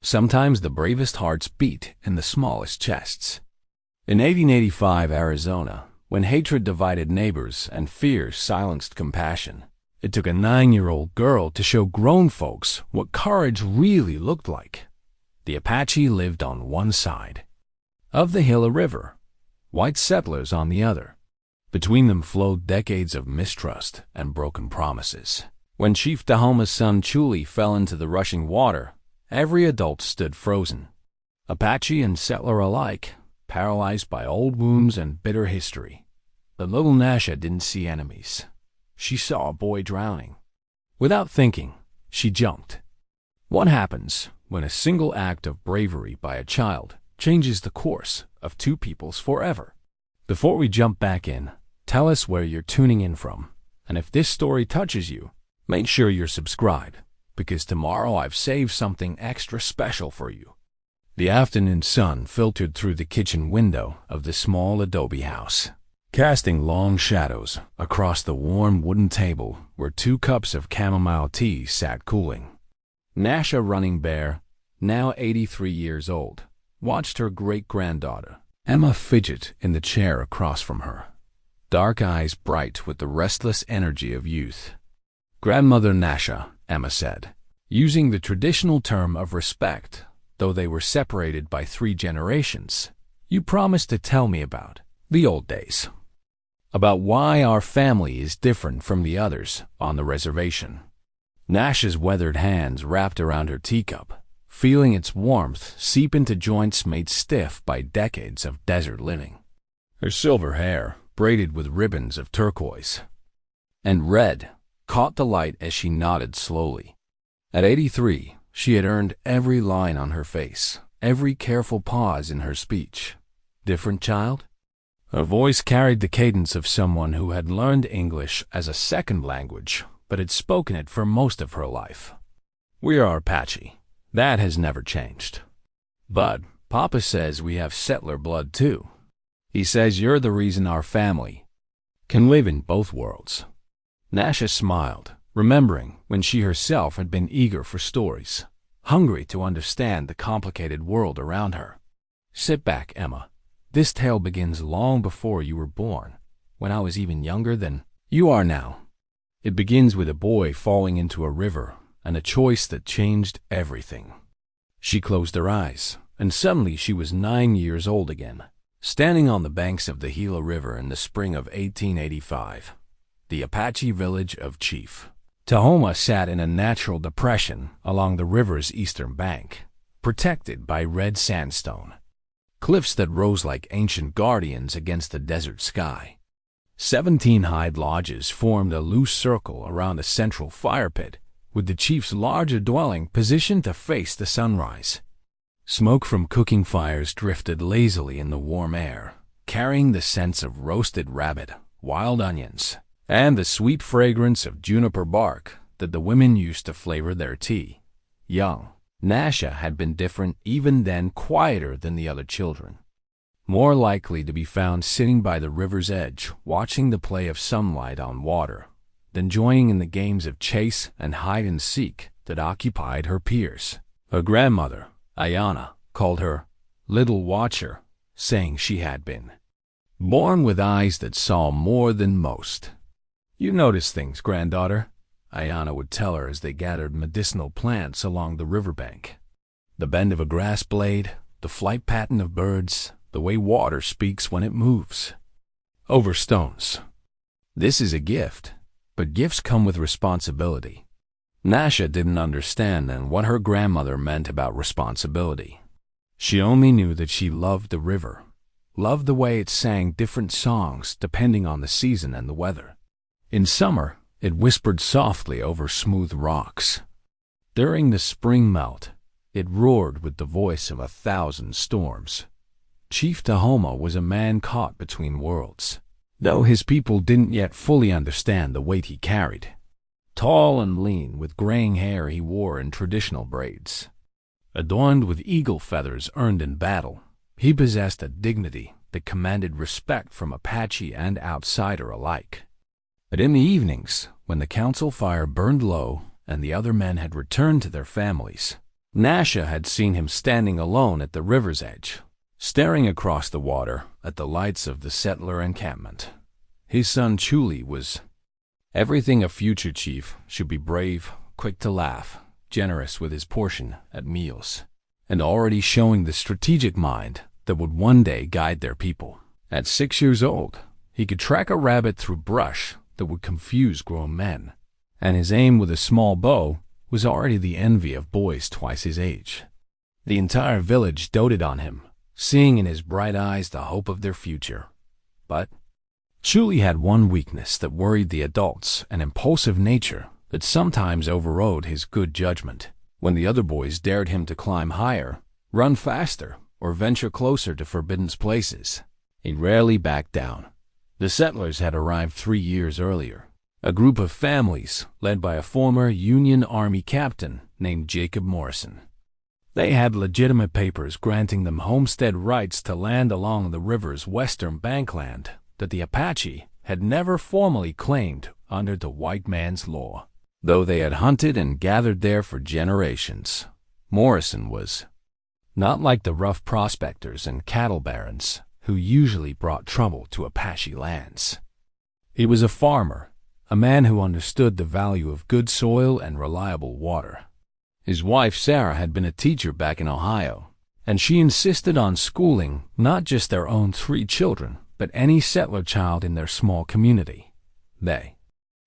Sometimes the bravest hearts beat in the smallest chests. In 1885 Arizona, when hatred divided neighbors and fear silenced compassion, it took a 9-year-old girl to show grown folks what courage really looked like. The Apache lived on one side of the Gila River, white settlers on the other. Between them flowed decades of mistrust and broken promises. When Chief Tahoma's son Chooli fell into the rushing water, every adult stood frozen, Apache and settler alike, paralyzed by old wounds and bitter history. But little Nascha didn't see enemies. She saw a boy drowning. Without thinking, she jumped. What happens when a single act of bravery by a child changes the course of two peoples forever? Before we jump back in, tell us where you're tuning in from, and if this story touches you, make sure you're subscribed, because tomorrow I've saved something extra special for you. The afternoon sun filtered through the kitchen window of the small adobe house, casting long shadows across the warm wooden table where 2 cups of chamomile tea sat cooling. Nascha, running bear, now 83 years old, watched her great-granddaughter, Emma, fidget in the chair across from her, dark eyes bright with the restless energy of youth. "Grandmother Nascha," Emma said, using the traditional term of respect, though they were separated by 3 generations, "you promised to tell me about the old days, about why our family is different from the others on the reservation." Nascha's weathered hands wrapped around her teacup, feeling its warmth seep into joints made stiff by decades of desert living. Her silver hair, braided with ribbons of turquoise and red, caught the light as she nodded slowly. At 83, she had earned every line on her face, every careful pause in her speech. Different child? Her voice carried the cadence of someone who had learned English as a second language, but had spoken it for most of her life. "We are Apache. That has never changed. But Papa says we have settler blood too. He says you're the reason our family can live in both worlds." Nascha smiled, remembering when she herself had been eager for stories, hungry to understand the complicated world around her. "Sit back, Emma. This tale begins long before you were born, when I was even younger than you are now. It begins with a boy falling into a river and a choice that changed everything." She closed her eyes, and suddenly she was 9 years old again, standing on the banks of the Gila River in the spring of 1885. The Apache village of Chief Tahoma sat in a natural depression along the river's eastern bank, protected by red sandstone, cliffs that rose like ancient guardians against the desert sky. 17 hide lodges formed a loose circle around a central fire pit, with the chief's larger dwelling positioned to face the sunrise. Smoke from cooking fires drifted lazily in the warm air, carrying the scents of roasted rabbit, wild onions, and the sweet fragrance of juniper bark that the women used to flavor their tea. Young Nascha had been different, even then quieter than the other children, more likely to be found sitting by the river's edge, watching the play of sunlight on water, than joining in the games of chase and hide-and-seek that occupied her peers. Her grandmother, Ayana, called her "Little Watcher," saying she had been born with eyes that saw more than most. "You notice things, granddaughter," Ayana would tell her as they gathered medicinal plants along the riverbank. "The bend of a grass blade, the flight pattern of birds, the way water speaks when it moves over stones. This is a gift, but gifts come with responsibility." Nascha didn't understand then what her grandmother meant about responsibility. She only knew that she loved the river, loved the way it sang different songs depending on the season and the weather. In summer, it whispered softly over smooth rocks. During the spring melt, it roared with the voice of 1,000 storms. Chief Tahoma was a man caught between worlds, though his people didn't yet fully understand the weight he carried. Tall and lean, with graying hair he wore in traditional braids, adorned with eagle feathers earned in battle, he possessed a dignity that commanded respect from Apache and outsider alike. But in the evenings, when the council fire burned low and the other men had returned to their families, Nascha had seen him standing alone at the river's edge, staring across the water at the lights of the settler encampment. His son Chooli was everything a future chief should be: brave, quick to laugh, generous with his portion at meals, and already showing the strategic mind that would one day guide their people. At 6 years old, he could track a rabbit through brush that would confuse grown men, and his aim with a small bow was already the envy of boys twice his age. The entire village doted on him, seeing in his bright eyes the hope of their future. But Chooli had one weakness that worried the adults: an impulsive nature that sometimes overrode his good judgment. When the other boys dared him to climb higher, run faster, or venture closer to forbidden places, he rarely backed down. The settlers had arrived 3 years earlier, a group of families led by a former Union Army captain named Jacob Morrison. They had legitimate papers granting them homestead rights to land along the river's western bankland that the Apache had never formally claimed under the white man's law, though they had hunted and gathered there for generations. Morrison was not like the rough prospectors and cattle barons who usually brought trouble to Apache lands. He was a farmer, a man who understood the value of good soil and reliable water. His wife Sarah had been a teacher back in Ohio, and she insisted on schooling not just their own 3 children, but any settler child in their small community. They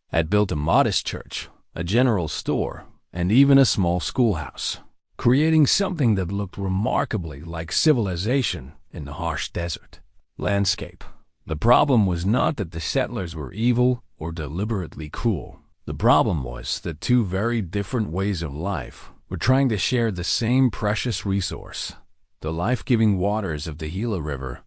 had built a modest church, a general store, and even a small schoolhouse, creating something that looked remarkably like civilization in the harsh desert landscape. The problem was not that the settlers were evil or deliberately cruel. The problem was that 2 very different ways of life were trying to share the same precious resource, the life-giving waters of the Gila River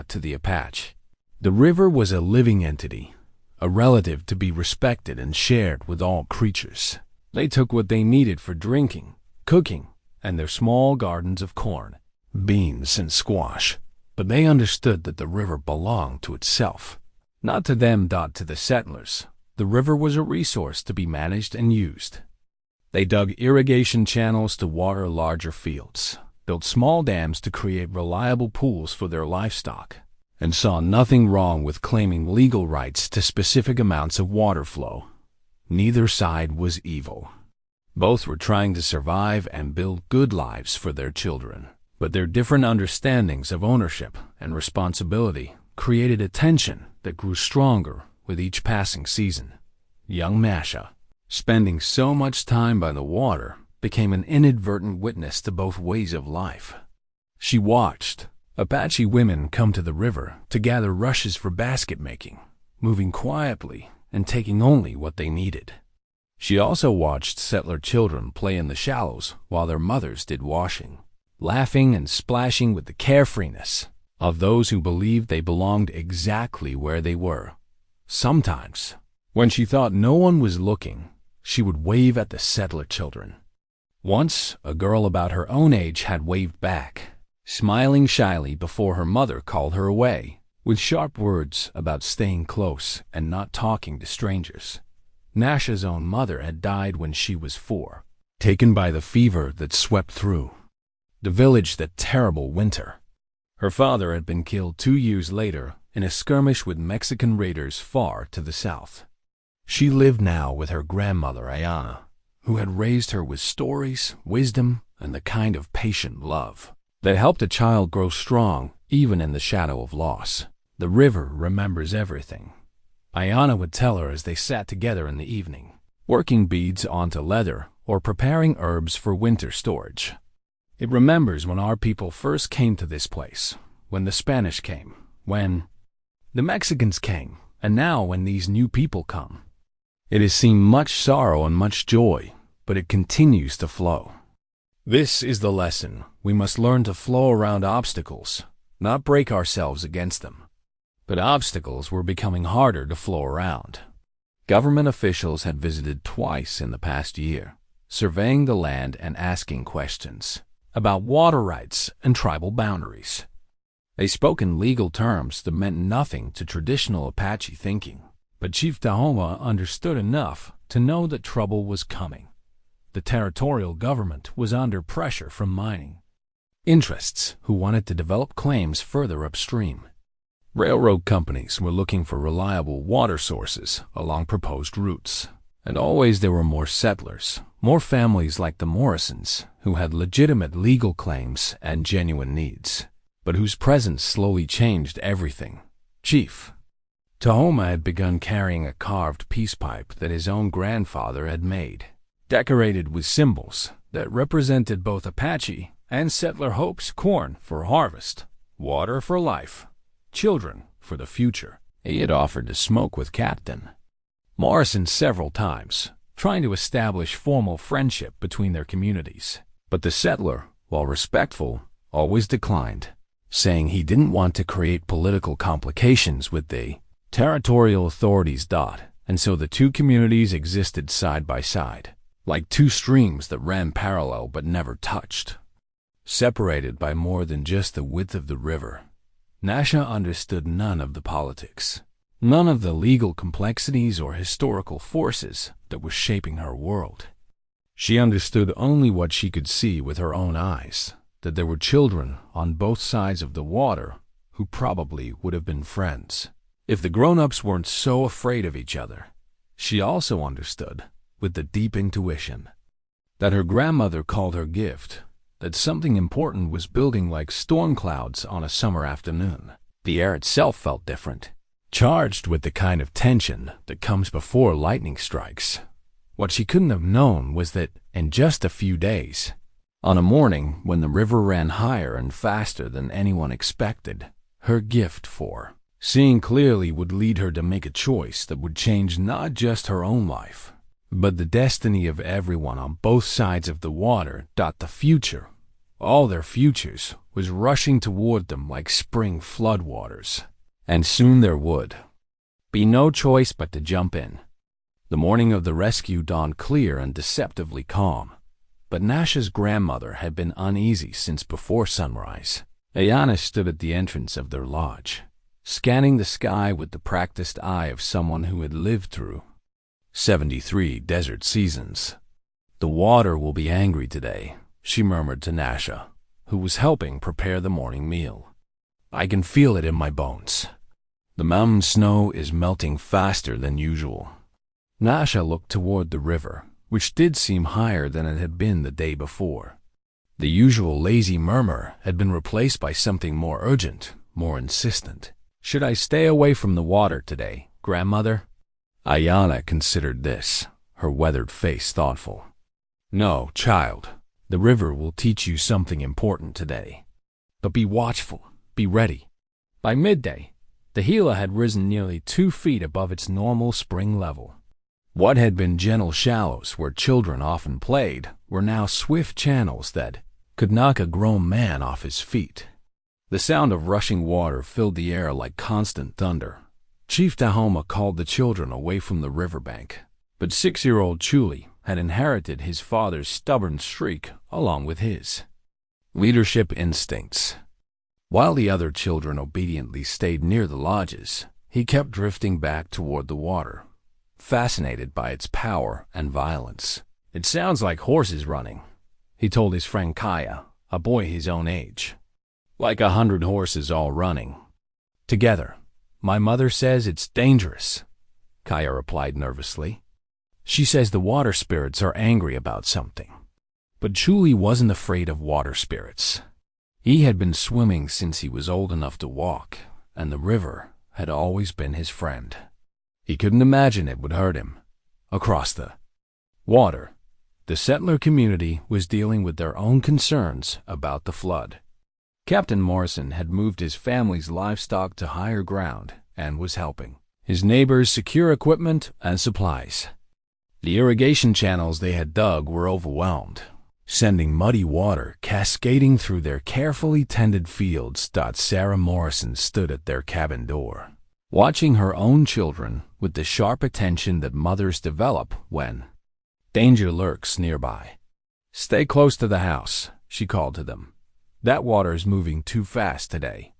to the Apache. The river was a living entity, a relative to be respected and shared with all creatures. They took what they needed for drinking, cooking, and their small gardens of corn, beans, and squash. But they understood that the river belonged to itself, not to them. To the settlers, the river was a resource to be managed and used. They dug irrigation channels to water larger fields, built small dams to create reliable pools for their livestock, and saw nothing wrong with claiming legal rights to specific amounts of water flow. Neither side was evil. Both were trying to survive and build good lives for their children. But their different understandings of ownership and responsibility created a tension that grew stronger with each passing season. Young Nascha, spending so much time by the water, became an inadvertent witness to both ways of life. She watched Apache women come to the river to gather rushes for basket making, moving quietly and taking only what they needed. She also watched settler children play in the shallows while their mothers did washing, laughing and splashing with the carefreeness of those who believed they belonged exactly where they were. Sometimes, when she thought no one was looking, she would wave at the settler children. Once, a girl about her own age had waved back, smiling shyly before her mother called her away, with sharp words about staying close and not talking to strangers. Nascha's own mother had died when she was 4, taken by the fever that swept through the village that terrible winter. Her father had been killed 2 years later in a skirmish with Mexican raiders far to the south. She lived now with her grandmother Ayana, who had raised her with stories, wisdom, and the kind of patient love that helped a child grow strong even in the shadow of loss. The river remembers everything, Ayana would tell her as they sat together in the evening, working beads onto leather or preparing herbs for winter storage. It remembers when our people first came to this place, when the Spanish came, when the Mexicans came, and now when these new people come. It has seen much sorrow and much joy, but it continues to flow. This is the lesson. We must learn to flow around obstacles, not break ourselves against them. But obstacles were becoming harder to flow around. Government officials had visited twice in the past year, surveying the land and asking questions about water rights and tribal boundaries. They spoke in legal terms that meant nothing to traditional Apache thinking, but Chief Tahoma understood enough to know that trouble was coming. the territorial government was under pressure from mining interests who wanted to develop claims further upstream. Railroad companies were looking for reliable water sources along proposed routes. And always there were more settlers, more families like the Morrisons, who had legitimate legal claims and genuine needs, but whose presence slowly changed everything. Chief Tahoma had begun carrying a carved peace pipe that his own grandfather had made, decorated with symbols that represented both Apache and settler hopes: corn for harvest, water for life, children for the future. He had offered to smoke with Captain Morrison several times, trying to establish formal friendship between their communities. But the settler, while respectful, always declined, saying he didn't want to create political complications with the territorial authorities. And so the two communities existed side by side, like two streams that ran parallel but never touched. Separated by more than just the width of the river, Nascha understood none of the politics, none of the legal complexities or historical forces that were shaping her world. She understood only what she could see with her own eyes, that there were children on both sides of the water who probably would have been friends if the grown-ups weren't so afraid of each other. She also understood, with the deep intuition, that her grandmother called her gift, that something important was building like storm clouds on a summer afternoon. The air itself felt different, charged with the kind of tension that comes before lightning strikes. What she couldn't have known was that in just a few days, on a morning when the river ran higher and faster than anyone expected, her gift for seeing clearly would lead her to make a choice that would change not just her own life, but the destiny of everyone on both sides of the water. The future, all their futures, was rushing toward them like spring floodwaters. And soon there would be no choice but to jump in. The morning of the rescue dawned clear and deceptively calm, but Nascha's grandmother had been uneasy since before sunrise. Ayana stood at the entrance of their lodge, scanning the sky with the practiced eye of someone who had lived through 73 desert seasons. "The water will be angry today," she murmured to Nascha, who was helping prepare the morning meal. "I can feel it in my bones. The mountain snow is melting faster than usual." Nascha looked toward the river, which did seem higher than it had been the day before. The usual lazy murmur had been replaced by something more urgent, more insistent. "Should I stay away from the water today, grandmother?" Ayana considered this, her weathered face thoughtful. "No, child. The river will teach you something important today. But be watchful, be ready." By midday, the Gila had risen nearly 2 feet above its normal spring level. What had been gentle shallows where children often played were now swift channels that could knock a grown man off his feet. The sound of rushing water filled the air like constant thunder. Chief Tahoma called the children away from the riverbank, but 6-year-old Chooli had inherited his father's stubborn streak along with his leadership instincts. While the other children obediently stayed near the lodges, he kept drifting back toward the water, fascinated by its power and violence. "It sounds like horses running," he told his friend Kaya, a boy his own age. "Like 100 horses all running together. My mother says it's dangerous," Kaya replied nervously. "She says the water spirits are angry about something." But Chooli wasn't afraid of water spirits. He had been swimming since he was old enough to walk, and the river had always been his friend. He couldn't imagine it would hurt him. Across the water, the settler community was dealing with their own concerns about the flood. Captain Morrison had moved his family's livestock to higher ground and was helping his neighbors secure equipment and supplies. The irrigation channels they had dug were overwhelmed, sending muddy water cascading through their carefully tended fields. Sarah Morrison stood at their cabin door, watching her own children with the sharp attention that mothers develop when danger lurks nearby. "Stay close to the house," she called to them. "That water is moving too fast today."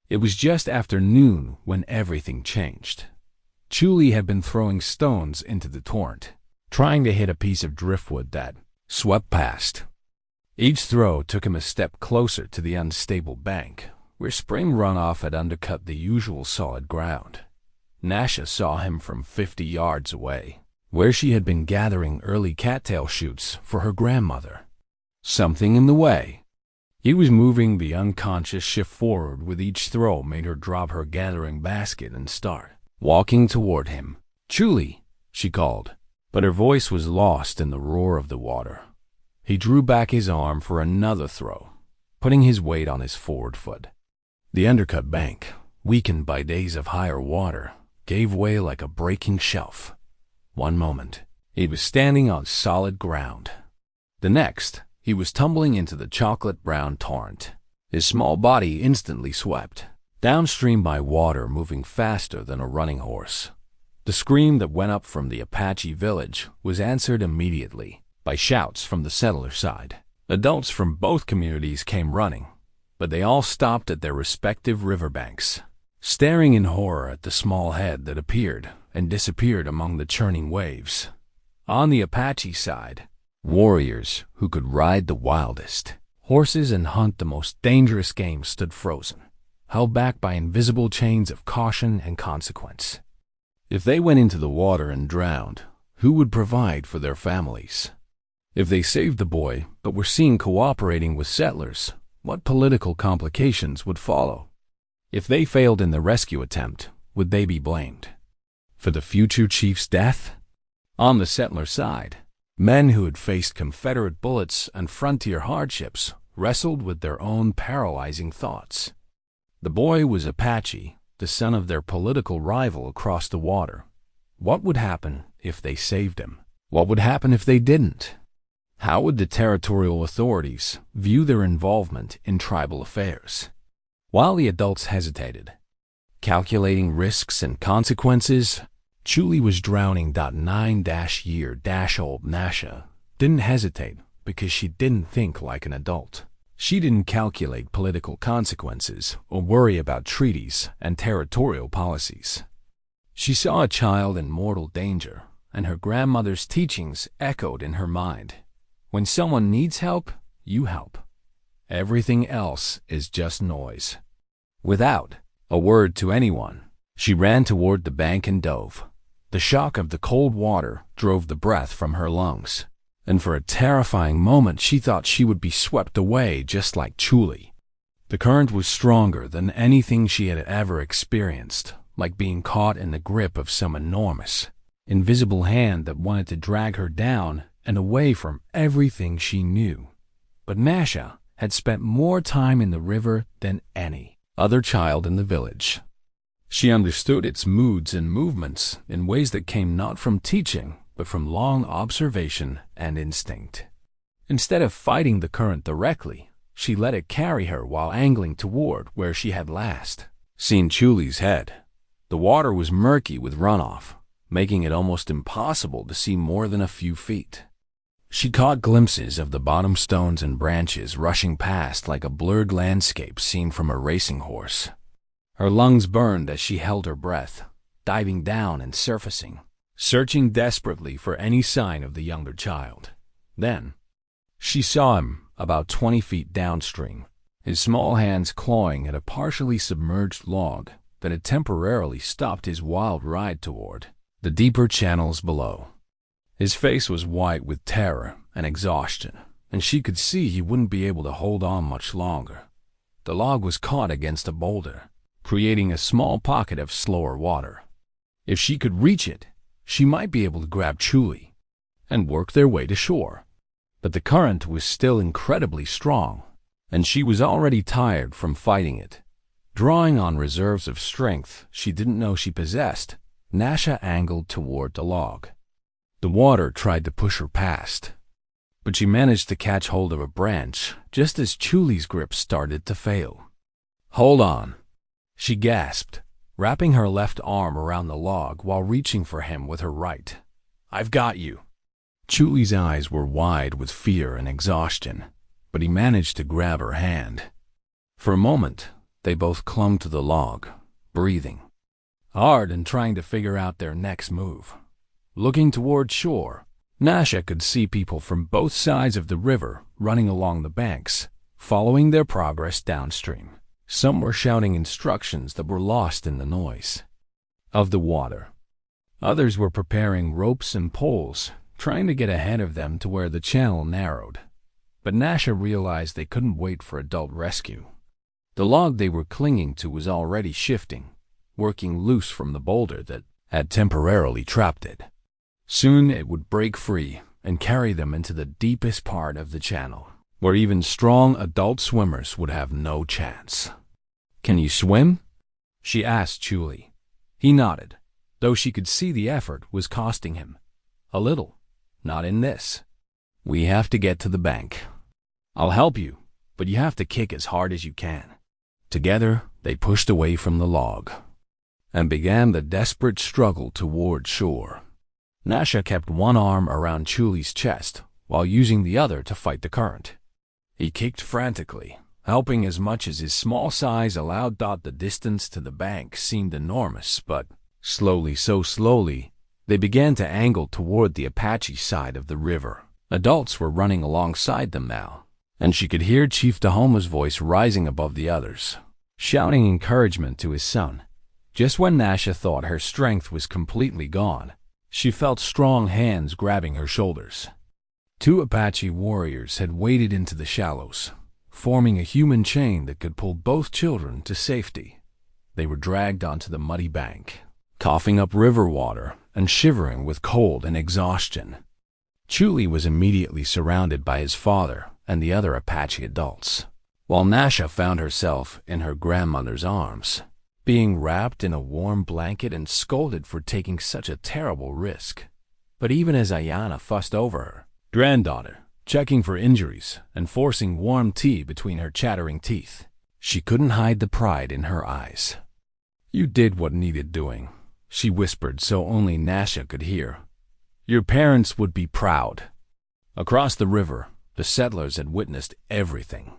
It was just after noon when everything changed. Chooli had been throwing stones into the torrent, trying to hit a piece of driftwood that swept past. Each throw took him a step closer to the unstable bank, where spring runoff had undercut the usual solid ground. Nascha saw him from 50 yards away, where she had been gathering early cattail shoots for her grandmother. Something in the way. He was moving the unconscious shift forward with each throw made her drop her gathering basket and start walking toward him. "Chooli," she called, but her voice was lost in the roar of the water. He drew back his arm for another throw, putting his weight on his forward foot. The undercut bank, weakened by days of higher water, gave way like a breaking shelf. One moment, he was standing on solid ground. The next, he was tumbling into the chocolate-brown torrent. His small body instantly swept, downstream by water moving faster than a running horse. The scream that went up from the Apache village was answered immediately by shouts from the settler side. Adults from both communities came running, but they all stopped at their respective riverbanks, staring in horror at the small head that appeared and disappeared among the churning waves. On the Apache side, warriors who could ride the wildest horses and hunt the most dangerous game stood frozen, held back by invisible chains of caution and consequence. If they went into the water and drowned, who would provide for their families? If they saved the boy but were seen cooperating with settlers, what political complications would follow? If they failed in the rescue attempt, would they be blamed for the future chief's death? On the settler side, men who had faced Confederate bullets and frontier hardships wrestled with their own paralyzing thoughts. The boy was Apache, the son of their political rival across the water. What would happen if they saved him? What would happen if they didn't? How would the territorial authorities view their involvement in tribal affairs? While the adults hesitated, calculating risks and consequences, Chooli was drowning. 9-year-old Nascha didn't hesitate because she didn't think like an adult. She didn't calculate political consequences or worry about treaties and territorial policies. She saw a child in mortal danger, and her grandmother's teachings echoed in her mind. When someone needs help, you help. Everything else is just noise. Without a word to anyone, she ran toward the bank and dove. The shock of the cold water drove the breath from her lungs, and for a terrifying moment she thought she would be swept away just like Chooli. The current was stronger than anything she had ever experienced, like being caught in the grip of some enormous, invisible hand that wanted to drag her down and away from everything she knew. But Nascha had spent more time in the river than any other child in the village. She understood its moods and movements in ways that came not from teaching, but from long observation and instinct. Instead of fighting the current directly, she let it carry her while angling toward where she had last seen Chooli's head. The water was murky with runoff, making it almost impossible to see more than a few feet. She caught glimpses of the bottom stones and branches rushing past like a blurred landscape seen from a racing horse. Her lungs burned as she held her breath, diving down and surfacing, searching desperately for any sign of the younger child. Then, she saw him about 20 feet downstream, his small hands clawing at a partially submerged log that had temporarily stopped his wild ride toward the deeper channels below. His face was white with terror and exhaustion, and she could see he wouldn't be able to hold on much longer. The log was caught against a boulder, creating a small pocket of slower water. If she could reach it, she might be able to grab Chooli and work their way to shore. But the current was still incredibly strong, and she was already tired from fighting it. Drawing on reserves of strength she didn't know she possessed, Nascha angled toward the log. The water tried to push her past, but she managed to catch hold of a branch just as Chooli's grip started to fail. "Hold on," she gasped, wrapping her left arm around the log while reaching for him with her right. "I've got you." Chooli's eyes were wide with fear and exhaustion, but he managed to grab her hand. For a moment, they both clung to the log, breathing hard and trying to figure out their next move. Looking toward shore, Nascha could see people from both sides of the river running along the banks, following their progress downstream. Some were shouting instructions that were lost in the noise of the water. Others were preparing ropes and poles, trying to get ahead of them to where the channel narrowed. But Nascha realized they couldn't wait for adult rescue. The log they were clinging to was already shifting, working loose from the boulder that had temporarily trapped it. Soon it would break free and carry them into the deepest part of the channel, where even strong adult swimmers would have no chance. "Can you swim?" she asked Chooli. He nodded, though she could see the effort was costing him. "A little. Not in this. We have to get to the bank. I'll help you, but you have to kick as hard as you can." Together, they pushed away from the log and began the desperate struggle toward shore. Nascha kept one arm around Chooli's chest while using the other to fight the current. He kicked frantically, helping as much as his small size allowed. The distance to the bank seemed enormous, but so slowly, they began to angle toward the Apache side of the river. Adults were running alongside them now, and she could hear Chief Tahoma's voice rising above the others, shouting encouragement to his son. Just when Nascha thought her strength was completely gone, she felt strong hands grabbing her shoulders. Two Apache warriors had waded into the shallows, forming a human chain that could pull both children to safety. They were dragged onto the muddy bank, coughing up river water and shivering with cold and exhaustion. Chooli was immediately surrounded by his father and the other Apache adults, while Nascha found herself in her grandmother's arms, being wrapped in a warm blanket and scolded for taking such a terrible risk. But even as Ayana fussed over her granddaughter, checking for injuries and forcing warm tea between her chattering teeth, she couldn't hide the pride in her eyes. "You did what needed doing," she whispered so only Nascha could hear. "Your parents would be proud." Across the river, the settlers had witnessed everything.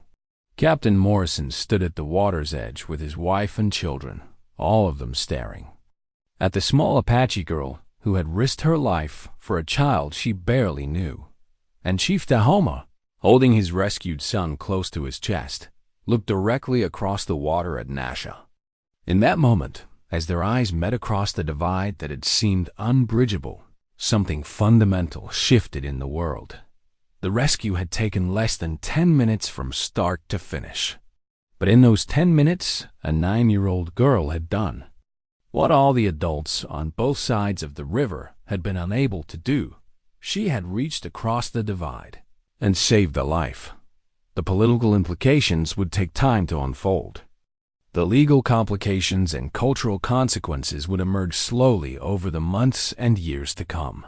Captain Morrison stood at the water's edge with his wife and children, all of them staring at the small Apache girl who had risked her life for a child she barely knew. And Chief Tahoma, holding his rescued son close to his chest, looked directly across the water at Nascha. In that moment, as their eyes met across the divide that had seemed unbridgeable, something fundamental shifted in the world. The rescue had taken less than 10 minutes from start to finish. But in those 10 minutes, a 9-year-old girl had done what all the adults on both sides of the river had been unable to do. She had reached across the divide and saved a life. The political implications would take time to unfold. The legal complications and cultural consequences would emerge slowly over the months and years to come.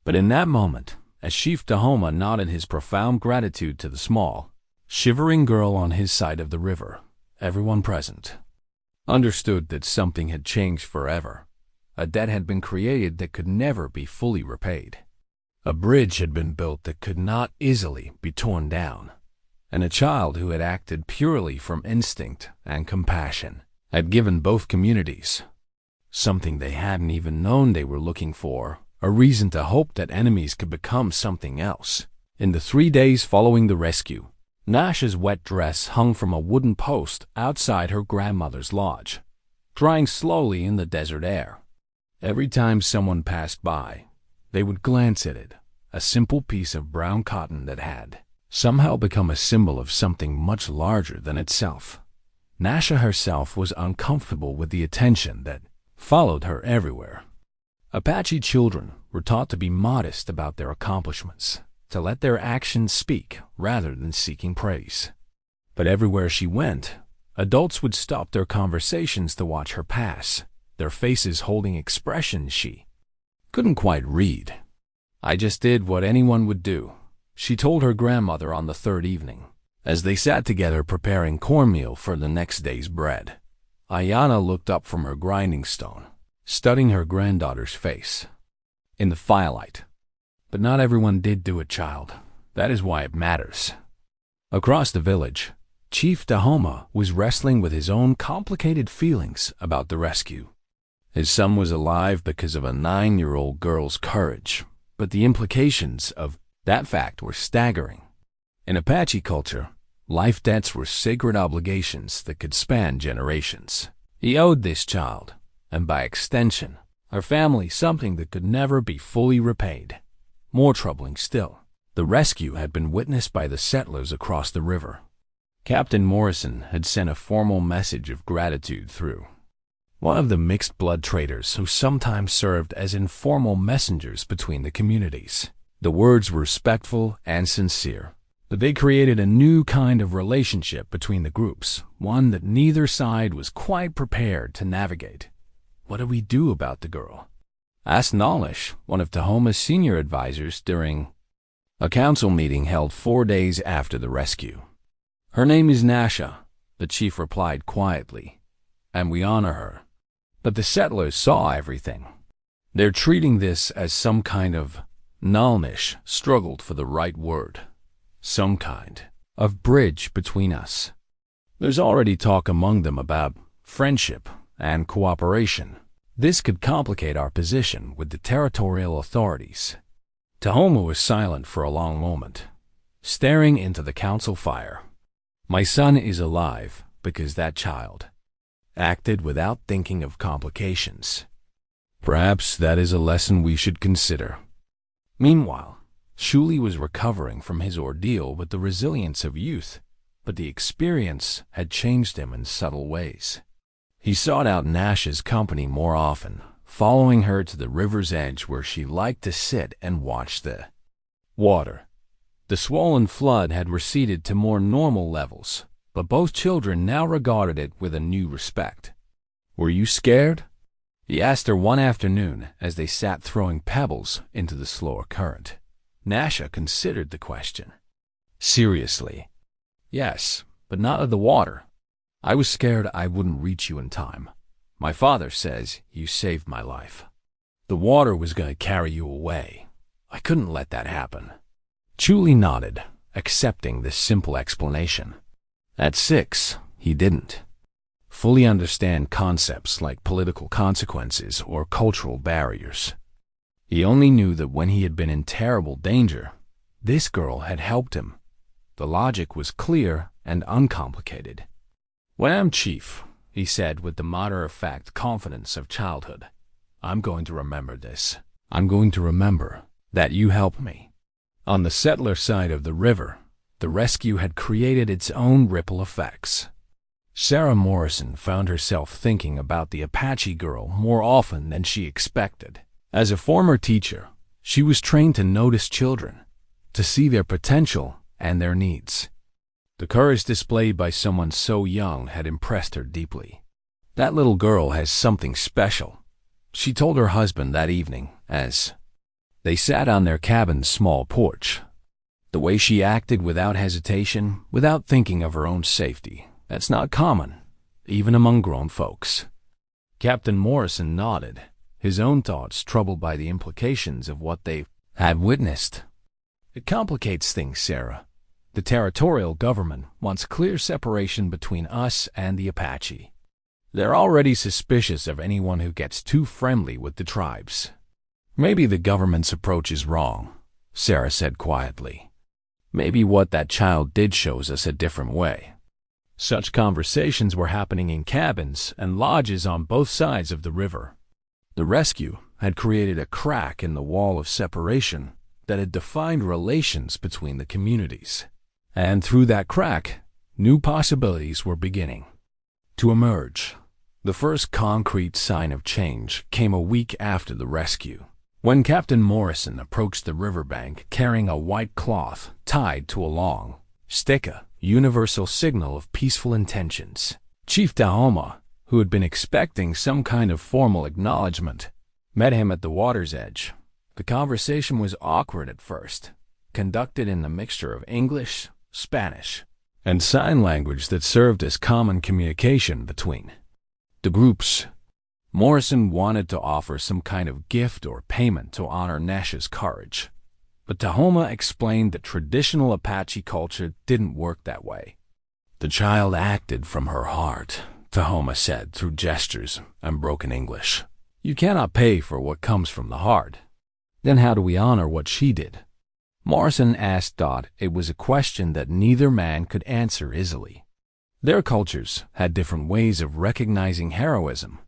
But in that moment, as Chief Tahoma nodded his profound gratitude to the small, shivering girl on his side of the river, everyone present understood that something had changed forever. A debt had been created that could never be fully repaid. A bridge had been built that could not easily be torn down. And a child who had acted purely from instinct and compassion had given both communities something they hadn't even known they were looking for, a reason to hope that enemies could become something else. In the 3 days following the rescue, Nascha's wet dress hung from a wooden post outside her grandmother's lodge, drying slowly in the desert air. Every time someone passed by, they would glance at it, a simple piece of brown cotton that had somehow become a symbol of something much larger than itself. Nascha herself was uncomfortable with the attention that followed her everywhere. Apache children were taught to be modest about their accomplishments, to let their actions speak rather than seeking praise. But everywhere she went, adults would stop their conversations to watch her pass, their faces holding expressions she couldn't quite read. "I just did what anyone would do," she told her grandmother on the 3rd evening, as they sat together preparing cornmeal for the next day's bread. Ayana looked up from her grinding stone, studying her granddaughter's face in the firelight. "But not everyone did do it, child. That is why it matters." Across the village, Chief Tahoma was wrestling with his own complicated feelings about the rescue. His son was alive because of a 9-year-old girl's courage, but the implications of that fact were staggering. In Apache culture, life debts were sacred obligations that could span generations. He owed this child, and by extension, her family, something that could never be fully repaid. More troubling still, the rescue had been witnessed by the settlers across the river. Captain Morrison had sent a formal message of gratitude through one of the mixed-blood traders who sometimes served as informal messengers between the communities. The words were respectful and sincere, but they created a new kind of relationship between the groups, one that neither side was quite prepared to navigate. "What do we do about the girl?" asked Nascha, one of Tahoma's senior advisors, during a council meeting held 4 days after the rescue. "Her name is Nascha," the chief replied quietly, "and we honor her." But the settlers saw everything. They're treating this as some kind of Nascha struggled for the right word. Some kind of bridge between us. There's already talk among them about friendship and cooperation. This could complicate our position with the territorial authorities. Tahoma was silent for a long moment, staring into the council fire. "My son is alive because that child acted without thinking of complications. Perhaps that is a lesson we should consider." Meanwhile, Chooli was recovering from his ordeal with the resilience of youth, but the experience had changed him in subtle ways. He sought out Nascha's company more often, following her to the river's edge where she liked to sit and watch the water. The swollen flood had receded to more normal levels, but both children now regarded it with a new respect. "Were you scared?" he asked her one afternoon as they sat throwing pebbles into the slower current. Nascha considered the question. "Seriously, yes, but not of the water. I was scared I wouldn't reach you in time. My father says you saved my life. The water was going to carry you away. I couldn't let that happen." Chooli nodded, accepting this simple explanation. At 6, he didn't fully understand concepts like political consequences or cultural barriers. He only knew that when he had been in terrible danger, this girl had helped him. The logic was clear and uncomplicated. "When I'm chief," he said with the matter-of-fact confidence of childhood, "I'm going to remember this. I'm going to remember that you helped me." On the settler side of the river, the rescue had created its own ripple effects. Sarah Morrison found herself thinking about the Apache girl more often than she expected. As a former teacher, she was trained to notice children, to see their potential and their needs. The courage displayed by someone so young had impressed her deeply. "That little girl has something special," she told her husband that evening as they sat on their cabin's small porch. "The way she acted without hesitation, without thinking of her own safety, that's not common, even among grown folks." Captain Morrison nodded, his own thoughts troubled by the implications of what they had witnessed. "It complicates things, Sarah. The territorial government wants clear separation between us and the Apache. They're already suspicious of anyone who gets too friendly with the tribes." "Maybe the government's approach is wrong," Sarah said quietly. "Maybe what that child did shows us a different way." Such conversations were happening in cabins and lodges on both sides of the river. The rescue had created a crack in the wall of separation that had defined relations between the communities. And through that crack, new possibilities were beginning to emerge. The first concrete sign of change came a week after the rescue, when Captain Morrison approached the riverbank carrying a white cloth tied to a long stick, a universal signal of peaceful intentions. Chief Tahoma, who had been expecting some kind of formal acknowledgement, met him at the water's edge. The conversation was awkward at first, conducted in a mixture of English, Spanish, and sign language that served as common communication between the groups. Morrison wanted to offer some kind of gift or payment to honor Nascha's courage, but Tahoma explained that traditional Apache culture didn't work that way. "The child acted from her heart," Tahoma said through gestures and broken English. "You cannot pay for what comes from the heart. Then how do we honor what she did? Morrison asked. It was a question that neither man could answer easily. Their cultures had different ways of recognizing heroism,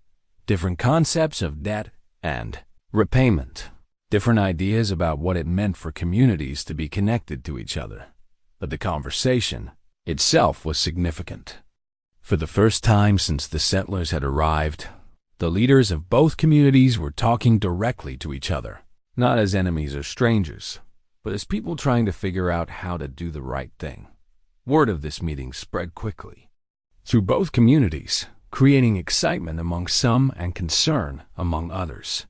different concepts of debt and repayment, different ideas about what it meant for communities to be connected to each other. But the conversation itself was significant. For the first time since the settlers had arrived, the leaders of both communities were talking directly to each other, not as enemies or strangers, but as people trying to figure out how to do the right thing. Word of this meeting spread quickly through both communities, creating excitement among some and concern among others.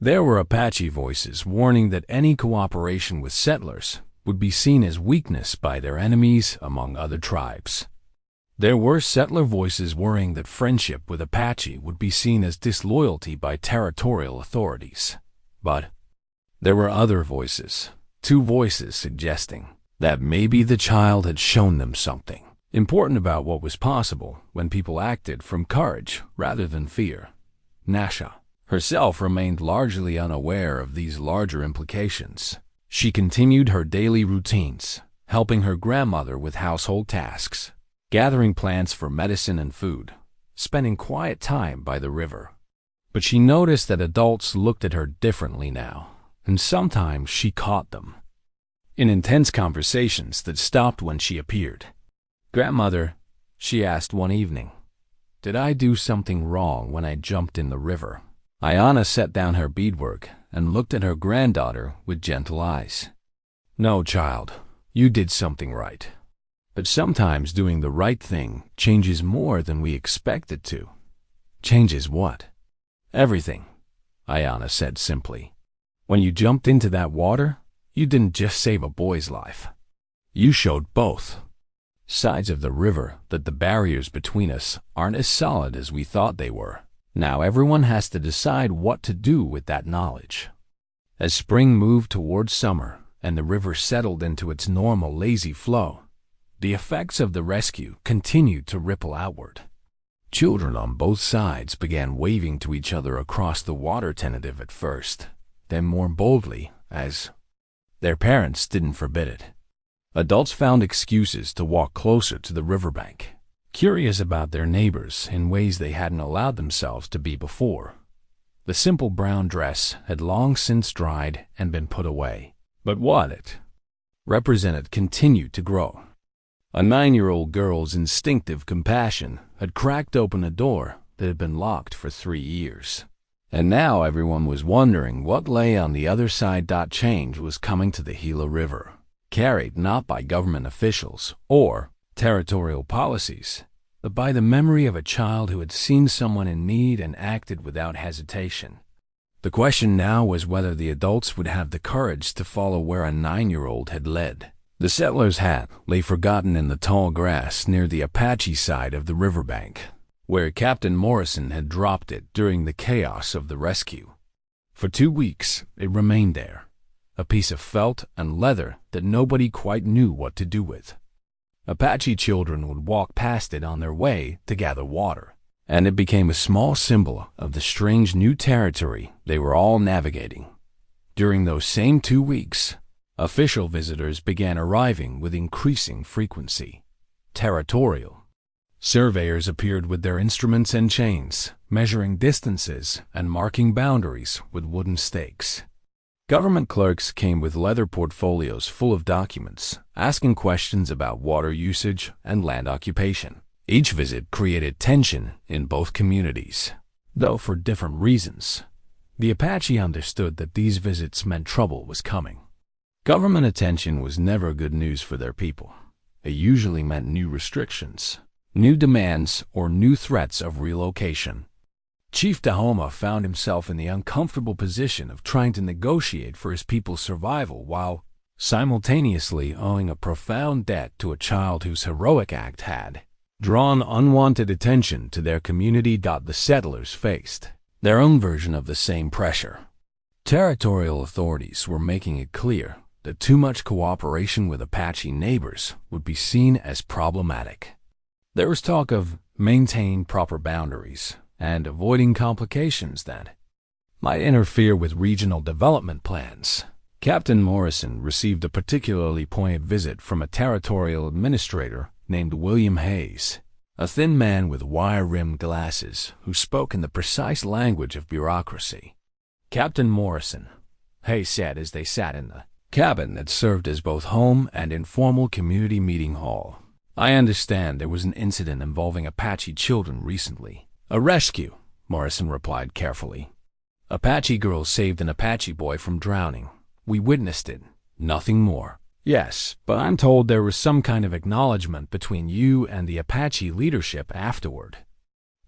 There were Apache voices warning that any cooperation with settlers would be seen as weakness by their enemies among other tribes. There were settler voices worrying that friendship with Apache would be seen as disloyalty by territorial authorities. But there were other voices, two voices suggesting that maybe the child had shown them something important about what was possible when people acted from courage rather than fear. Nascha herself remained largely unaware of these larger implications. She continued her daily routines, helping her grandmother with household tasks, gathering plants for medicine and food, spending quiet time by the river. But she noticed that adults looked at her differently now, and sometimes she caught them in intense conversations that stopped when she appeared. "Grandmother," she asked one evening, "did I do something wrong when I jumped in the river?" Ayana set down her beadwork and looked at her granddaughter with gentle eyes. "No, child, you did something right. But sometimes doing the right thing changes more than we expect it to." "Changes what?" "Everything," Ayana said simply. "When you jumped into that water, you didn't just save a boy's life. You showed both sides of the river that the barriers between us aren't as solid as we thought they were. Now everyone has to decide what to do with that knowledge." As spring moved towards summer and the river settled into its normal lazy flow, the effects of the rescue continued to ripple outward. Children on both sides began waving to each other across the water, tentative at first, then more boldly as their parents didn't forbid it. Adults found excuses to walk closer to the riverbank, curious about their neighbors in ways they hadn't allowed themselves to be before. The simple brown dress had long since dried and been put away, but what it represented continued to grow. A 9-year-old girl's instinctive compassion had cracked open a door that had been locked for 3 years. And now everyone was wondering what lay on the other side. Change was coming to the Gila River, carried not by government officials or territorial policies, but by the memory of a child who had seen someone in need and acted without hesitation. The question now was whether the adults would have the courage to follow where a 9-year-old had led. The settler's hat lay forgotten in the tall grass near the Apache side of the riverbank, where Captain Morrison had dropped it during the chaos of the rescue. For 2 weeks it remained there, a piece of felt and leather that nobody quite knew what to do with. Apache children would walk past it on their way to gather water, and it became a small symbol of the strange new territory they were all navigating. During those same 2 weeks, official visitors began arriving with increasing frequency. Territorial surveyors appeared with their instruments and chains, measuring distances and marking boundaries with wooden stakes. Government clerks came with leather portfolios full of documents, asking questions about water usage and land occupation. Each visit created tension in both communities, though for different reasons. The Apache understood that these visits meant trouble was coming. Government attention was never good news for their people. It usually meant new restrictions, new demands, or new threats of relocation. Chief Tahoma found himself in the uncomfortable position of trying to negotiate for his people's survival while simultaneously owing a profound debt to a child whose heroic act had drawn unwanted attention to their community. The settlers faced their own version of the same pressure. Territorial authorities were making it clear that too much cooperation with Apache neighbors would be seen as problematic. There was talk of maintaining proper boundaries and avoiding complications that might interfere with regional development plans. Captain Morrison received a particularly poignant visit from a territorial administrator named William Hayes, a thin man with wire-rimmed glasses who spoke in the precise language of bureaucracy. "Captain Morrison," Hayes said as they sat in the cabin that served as both home and informal community meeting hall, "I understand there was an incident involving Apache children recently." "A rescue," Morrison replied carefully. "Apache girls saved an Apache boy from drowning. We witnessed it. Nothing more." "Yes, but I'm told there was some kind of acknowledgement between you and the Apache leadership afterward.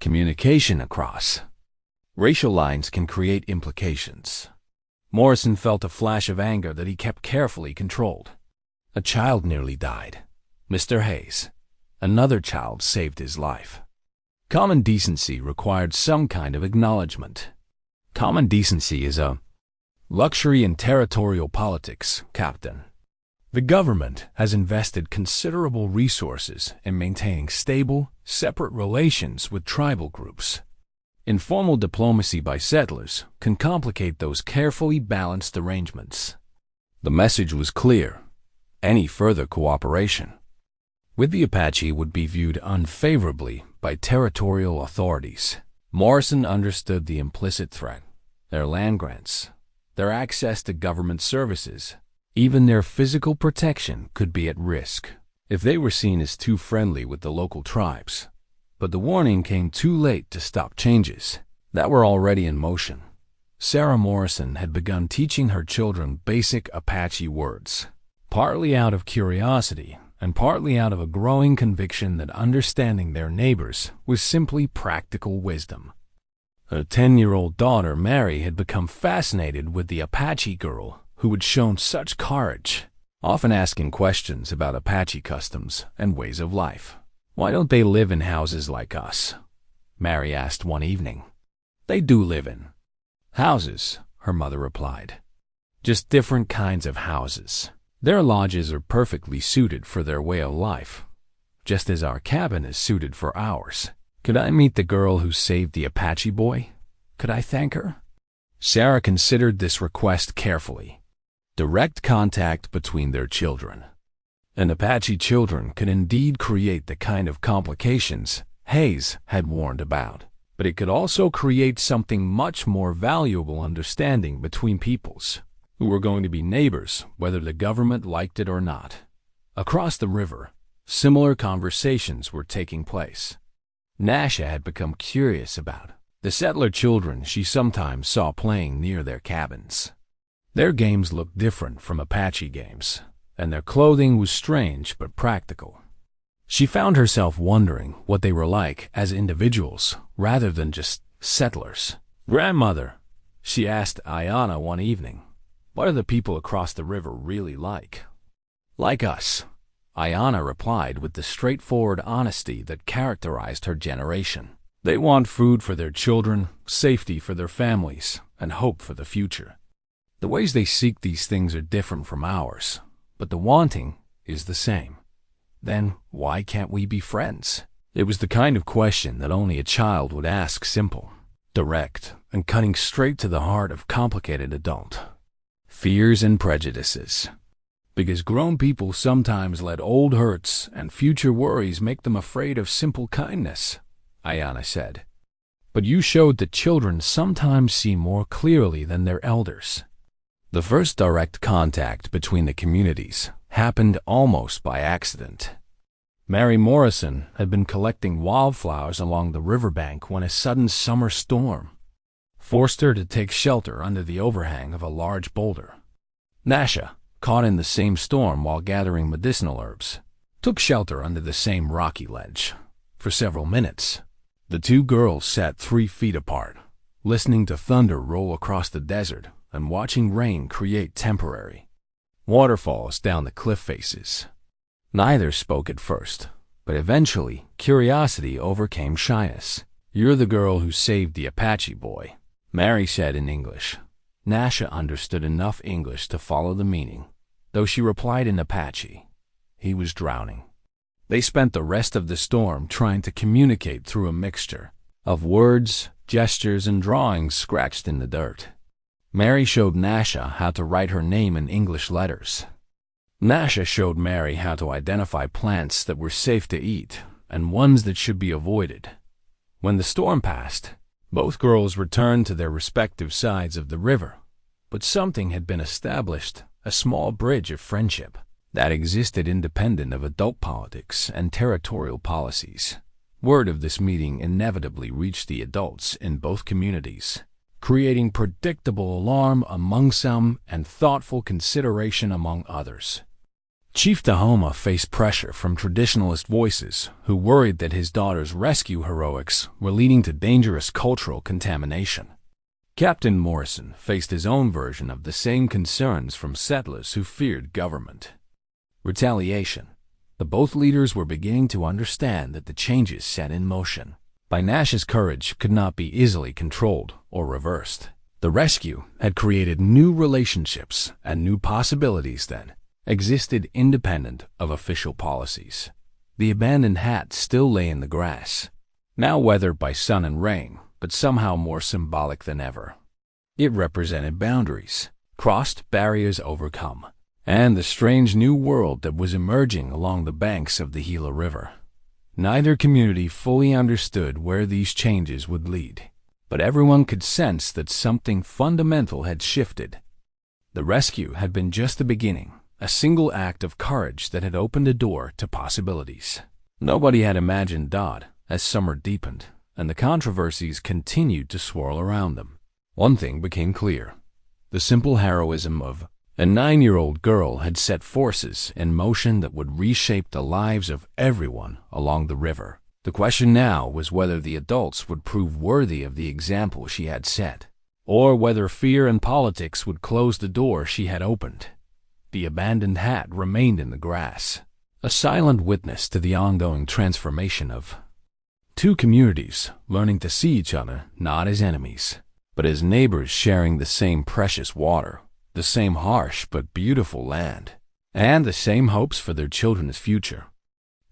Communication across racial lines can create implications." Morrison felt a flash of anger that he kept carefully controlled. "A child nearly died, Mr. Hayes. Another child saved his life. Common decency required some kind of acknowledgement. Common decency is a luxury in territorial politics, Captain. The government has invested considerable resources in maintaining stable, separate relations with tribal groups. Informal diplomacy by settlers can complicate those carefully balanced arrangements." The message was clear. Any further cooperation with the Apache would be viewed unfavorably by territorial authorities. Morrison understood the implicit threat. Their land grants, their access to government services, even their physical protection could be at risk if they were seen as too friendly with the local tribes. But the warning came too late to stop changes that were already in motion. Sarah Morrison had begun teaching her children basic Apache words, partly out of curiosity and partly out of a growing conviction that understanding their neighbors was simply practical wisdom. Her 10-year-old daughter, Mary, had become fascinated with the Apache girl who had shown such courage, often asking questions about Apache customs and ways of life. "Why don't they live in houses like us?" Mary asked one evening. "They do live in houses," her mother replied. "Just different kinds of houses. Their lodges are perfectly suited for their way of life, just as our cabin is suited for ours. Could I meet the girl who saved the Apache boy? Could I thank her?" Sarah considered this request carefully. Direct contact between their children and Apache children could indeed create the kind of complications Hayes had warned about, but it could also create something much more valuable: understanding between peoples who were going to be neighbors whether the government liked it or not. Across the river, similar conversations were taking place. Nascha had become curious about the settler children she sometimes saw playing near their cabins. Their games looked different from Apache games, and their clothing was strange but practical. She found herself wondering what they were like as individuals rather than just settlers. "Grandmother," she asked Ayana one evening, "what are the people across the river really like?" "Like us," Ayana replied with the straightforward honesty that characterized her generation. "They want food for their children, safety for their families, and hope for the future. The ways they seek these things are different from ours, but the wanting is the same. Then why can't we be friends?" It was the kind of question that only a child would ask, simple, direct, and cutting straight to the heart of complicated adult fears and prejudices. Because grown people sometimes let old hurts and future worries make them afraid of simple kindness, Ayana said. "But you showed that children sometimes see more clearly than their elders." The first direct contact between the communities happened almost by accident. Mary Morrison had been collecting wildflowers along the riverbank when a sudden summer storm forced her to take shelter under the overhang of a large boulder. Nascha, caught in the same storm while gathering medicinal herbs, took shelter under the same rocky ledge. For several minutes, the two girls sat 3 feet apart, listening to thunder roll across the desert and watching rain create temporary waterfalls down the cliff faces. Neither spoke at first, but eventually curiosity overcame shyness. "You're the girl who saved the Apache boy," Mary said in English. Nascha understood enough English to follow the meaning, though she replied in Apache. He was drowning. They spent the rest of the storm trying to communicate through a mixture of words, gestures, and drawings scratched in the dirt. Mary showed Nascha how to write her name in English letters. Nascha showed Mary how to identify plants that were safe to eat and ones that should be avoided. When the storm passed, both girls returned to their respective sides of the river, but something had been established, a small bridge of friendship that existed independent of adult politics and territorial policies. Word of this meeting inevitably reached the adults in both communities, creating predictable alarm among some and thoughtful consideration among others. Chief Tahoma faced pressure from traditionalist voices who worried that his daughter's rescue heroics were leading to dangerous cultural contamination. Captain Morrison faced his own version of the same concerns from settlers who feared government retaliation. The both leaders were beginning to understand that the changes set in motion by Nascha's courage could not be easily controlled or reversed. The rescue had created new relationships and new possibilities that existed independent of official policies. The abandoned hat still lay in the grass, now weathered by sun and rain, but somehow more symbolic than ever. It represented boundaries, crossed barriers overcome, and the strange new world that was emerging along the banks of the Gila River. Neither community fully understood where these changes would lead, but everyone could sense that something fundamental had shifted. The rescue had been just the beginning, a single act of courage that had opened a door to possibilities. Nobody had imagined Dodd as summer deepened, and the controversies continued to swirl around them. One thing became clear. The simple heroism of a 9-year-old girl had set forces in motion that would reshape the lives of everyone along the river. The question now was whether the adults would prove worthy of the example she had set, or whether fear and politics would close the door she had opened. The abandoned hat remained in the grass, a silent witness to the ongoing transformation of two communities learning to see each other not as enemies, but as neighbors sharing the same precious water, the same harsh but beautiful land, and the same hopes for their children's future.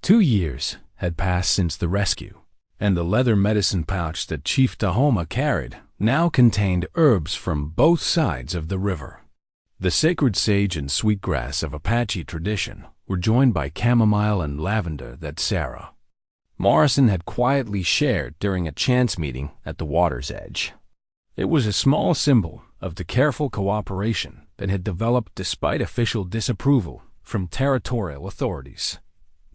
2 years had passed since the rescue, and the leather medicine pouch that Chief Tahoma carried now contained herbs from both sides of the river. The sacred sage and sweetgrass of Apache tradition were joined by chamomile and lavender that Sarah Morrison had quietly shared during a chance meeting at the water's edge. It was a small symbol of the careful cooperation that had developed despite official disapproval from territorial authorities.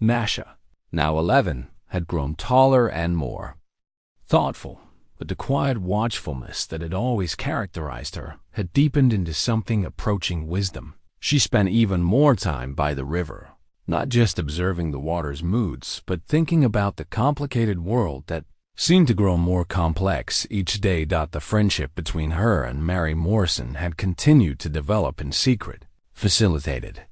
Nascha, now 11, had grown taller and more thoughtful, but the quiet watchfulness that had always characterized her had deepened into something approaching wisdom. She spent even more time by the river, not just observing the water's moods, but thinking about the complicated world that seemed to grow more complex each day. The friendship between her and Mary Morrison had continued to develop in secret, facilitated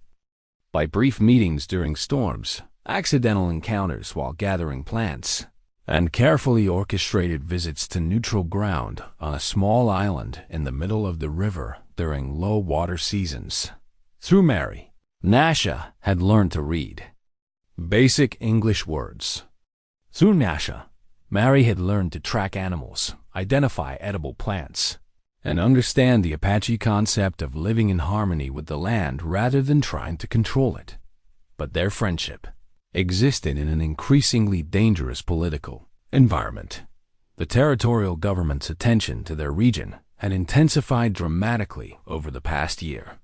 by brief meetings during storms, accidental encounters while gathering plants, and carefully orchestrated visits to neutral ground on a small island in the middle of the river during low water seasons. Through Mary, Nascha had learned to read basic English words. Through Nascha, Mary had learned to track animals, identify edible plants, and understand the Apache concept of living in harmony with the land rather than trying to control it. But their friendship existed in an increasingly dangerous political environment. The territorial government's attention to their region had intensified dramatically over the past year.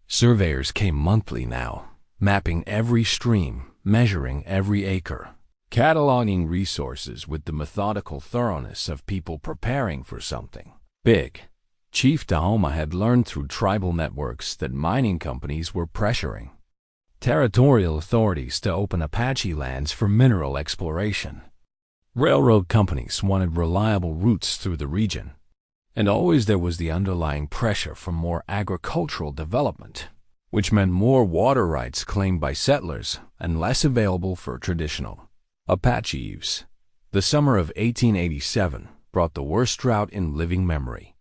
Surveyors came monthly now, mapping every stream, measuring every acre, cataloging resources with the methodical thoroughness of people preparing for something big. Chief Tahoma had learned through tribal networks that mining companies were pressuring territorial authorities to open Apache lands for mineral exploration. Railroad companies wanted reliable routes through the region, and always there was the underlying pressure for more agricultural development, which meant more water rights claimed by settlers and less available for traditional Apache use. The summer of 1887 brought the worst drought in living memory.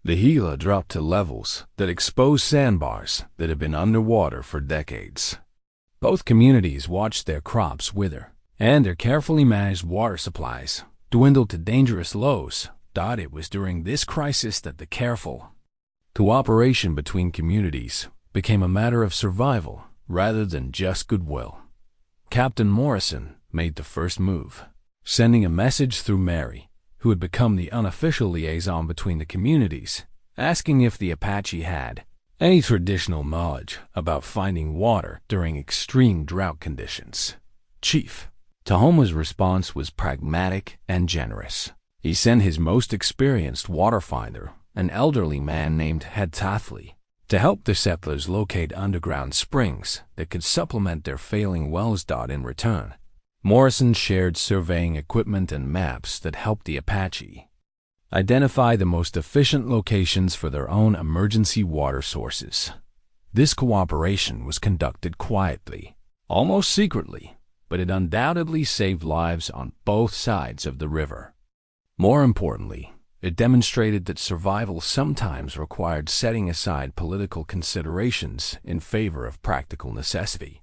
The Gila dropped to levels that exposed sandbars that had been underwater for decades. Both communities watched their crops wither, and their carefully managed water supplies dwindled to dangerous lows. It was during this crisis that the careful cooperation between communities became a matter of survival rather than just goodwill. Captain Morrison made the first move, sending a message through Mary, who had become the unofficial liaison between the communities, asking if the Apache had any traditional knowledge about finding water during extreme drought conditions. Chief Tahoma's response was pragmatic and generous. He sent his most experienced water finder, an elderly man named Hetatli, to help the settlers locate underground springs that could supplement their failing wells. In return, Morrison shared surveying equipment and maps that helped the Apache identify the most efficient locations for their own emergency water sources. This cooperation was conducted quietly, almost secretly, but it undoubtedly saved lives on both sides of the river. More importantly, it demonstrated that survival sometimes required setting aside political considerations in favor of practical necessity.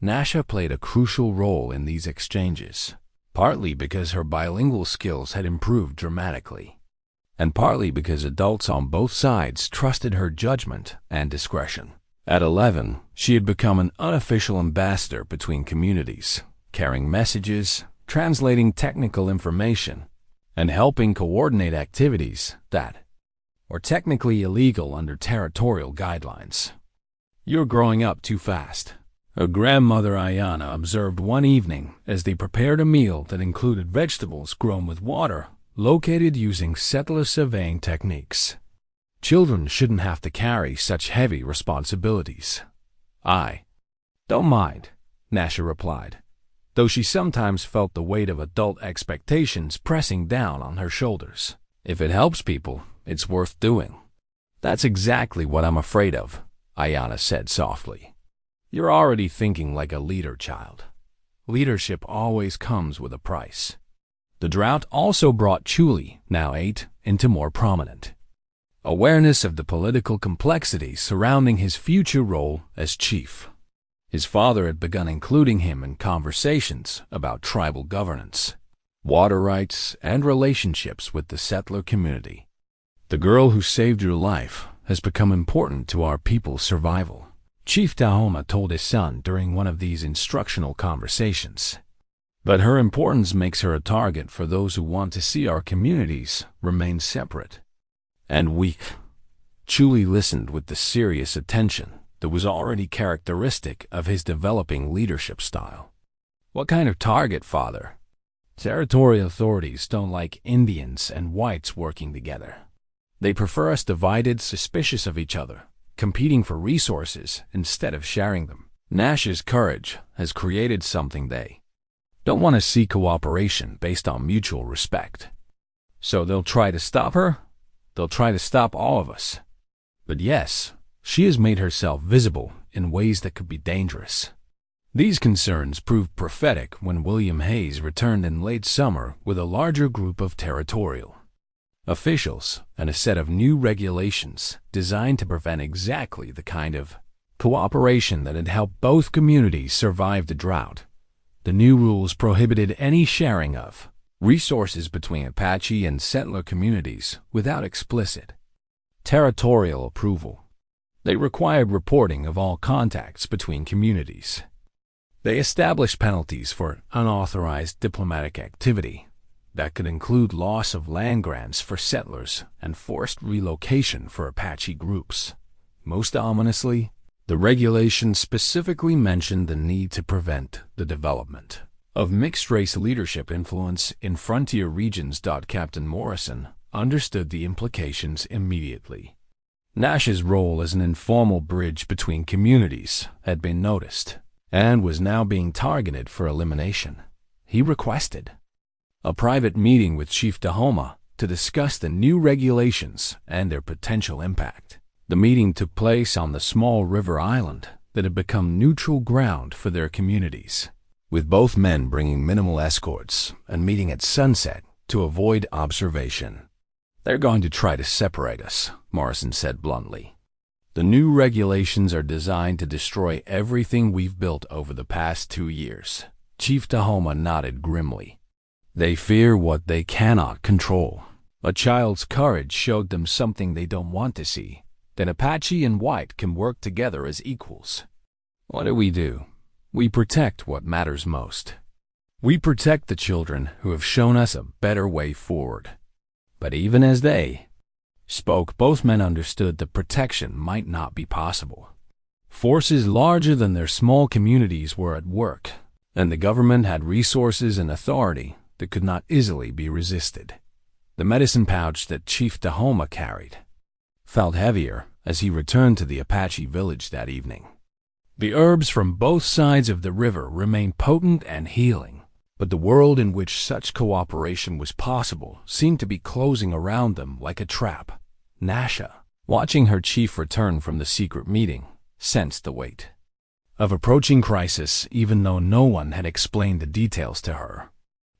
Nascha played a crucial role in these exchanges, partly because her bilingual skills had improved dramatically, and partly because adults on both sides trusted her judgment and discretion. At 11, she had become an unofficial ambassador between communities, carrying messages, translating technical information, and helping coordinate activities that were technically illegal under territorial guidelines. "You're growing up too fast," her grandmother Ayana observed one evening as they prepared a meal that included vegetables grown with water, located using settler surveying techniques. "Children shouldn't have to carry such heavy responsibilities." "I don't mind," Nascha replied, though she sometimes felt the weight of adult expectations pressing down on her shoulders. "If it helps people, it's worth doing." "That's exactly what I'm afraid of," Ayana said softly. "You're already thinking like a leader, child. Leadership always comes with a price." The drought also brought Chooli, now 8, into more prominent awareness of the political complexities surrounding his future role as chief. His father had begun including him in conversations about tribal governance, water rights, and relationships with the settler community. "The girl who saved your life has become important to our people's survival," Chief Tahoma told his son during one of these instructional conversations. "But her importance makes her a target for those who want to see our communities remain separate and weak." Chooli listened with the serious attention that was already characteristic of his developing leadership style. "What kind of target, father?" "Territorial authorities don't like Indians and whites working together. They prefer us divided, suspicious of each other, competing for resources instead of sharing them. Nascha's courage has created something they don't want to see: cooperation based on mutual respect. So they'll try to stop her? They'll try to stop all of us. But yes, she has made herself visible in ways that could be dangerous." These concerns proved prophetic when William Hayes returned in late summer with a larger group of territorial officials and a set of new regulations designed to prevent exactly the kind of cooperation that had helped both communities survive the drought. The new rules prohibited any sharing of resources between Apache and settler communities without explicit territorial approval. They required reporting of all contacts between communities. They established penalties for unauthorized diplomatic activity that could include loss of land grants for settlers and forced relocation for Apache groups. Most ominously, the regulations specifically mentioned the need to prevent the development of mixed-race leadership influence in frontier regions. Captain Morrison understood the implications immediately. Nascha's role as an informal bridge between communities had been noticed and was now being targeted for elimination. He requested a private meeting with Chief Tahoma to discuss the new regulations and their potential impact. The meeting took place on the small river island that had become neutral ground for their communities, with both men bringing minimal escorts and meeting at sunset to avoid observation. "They're going to try to separate us," Morrison said bluntly. "The new regulations are designed to destroy everything we've built over the past 2 years." Chief Tahoma nodded grimly. They fear what they cannot control. A child's courage showed them something they don't want to see, that Apache and White can work together as equals. What do? We protect what matters most. We protect the children who have shown us a better way forward. But even as they spoke, both men understood that protection might not be possible. Forces larger than their small communities were at work, and the government had resources and authority that could not easily be resisted. The medicine pouch that Chief Tahoma carried felt heavier as he returned to the Apache village that evening. The herbs from both sides of the river remained potent and healing, but the world in which such cooperation was possible seemed to be closing around them like a trap. Nascha, watching her chief return from the secret meeting, sensed the weight of approaching crisis, even though no one had explained the details to her.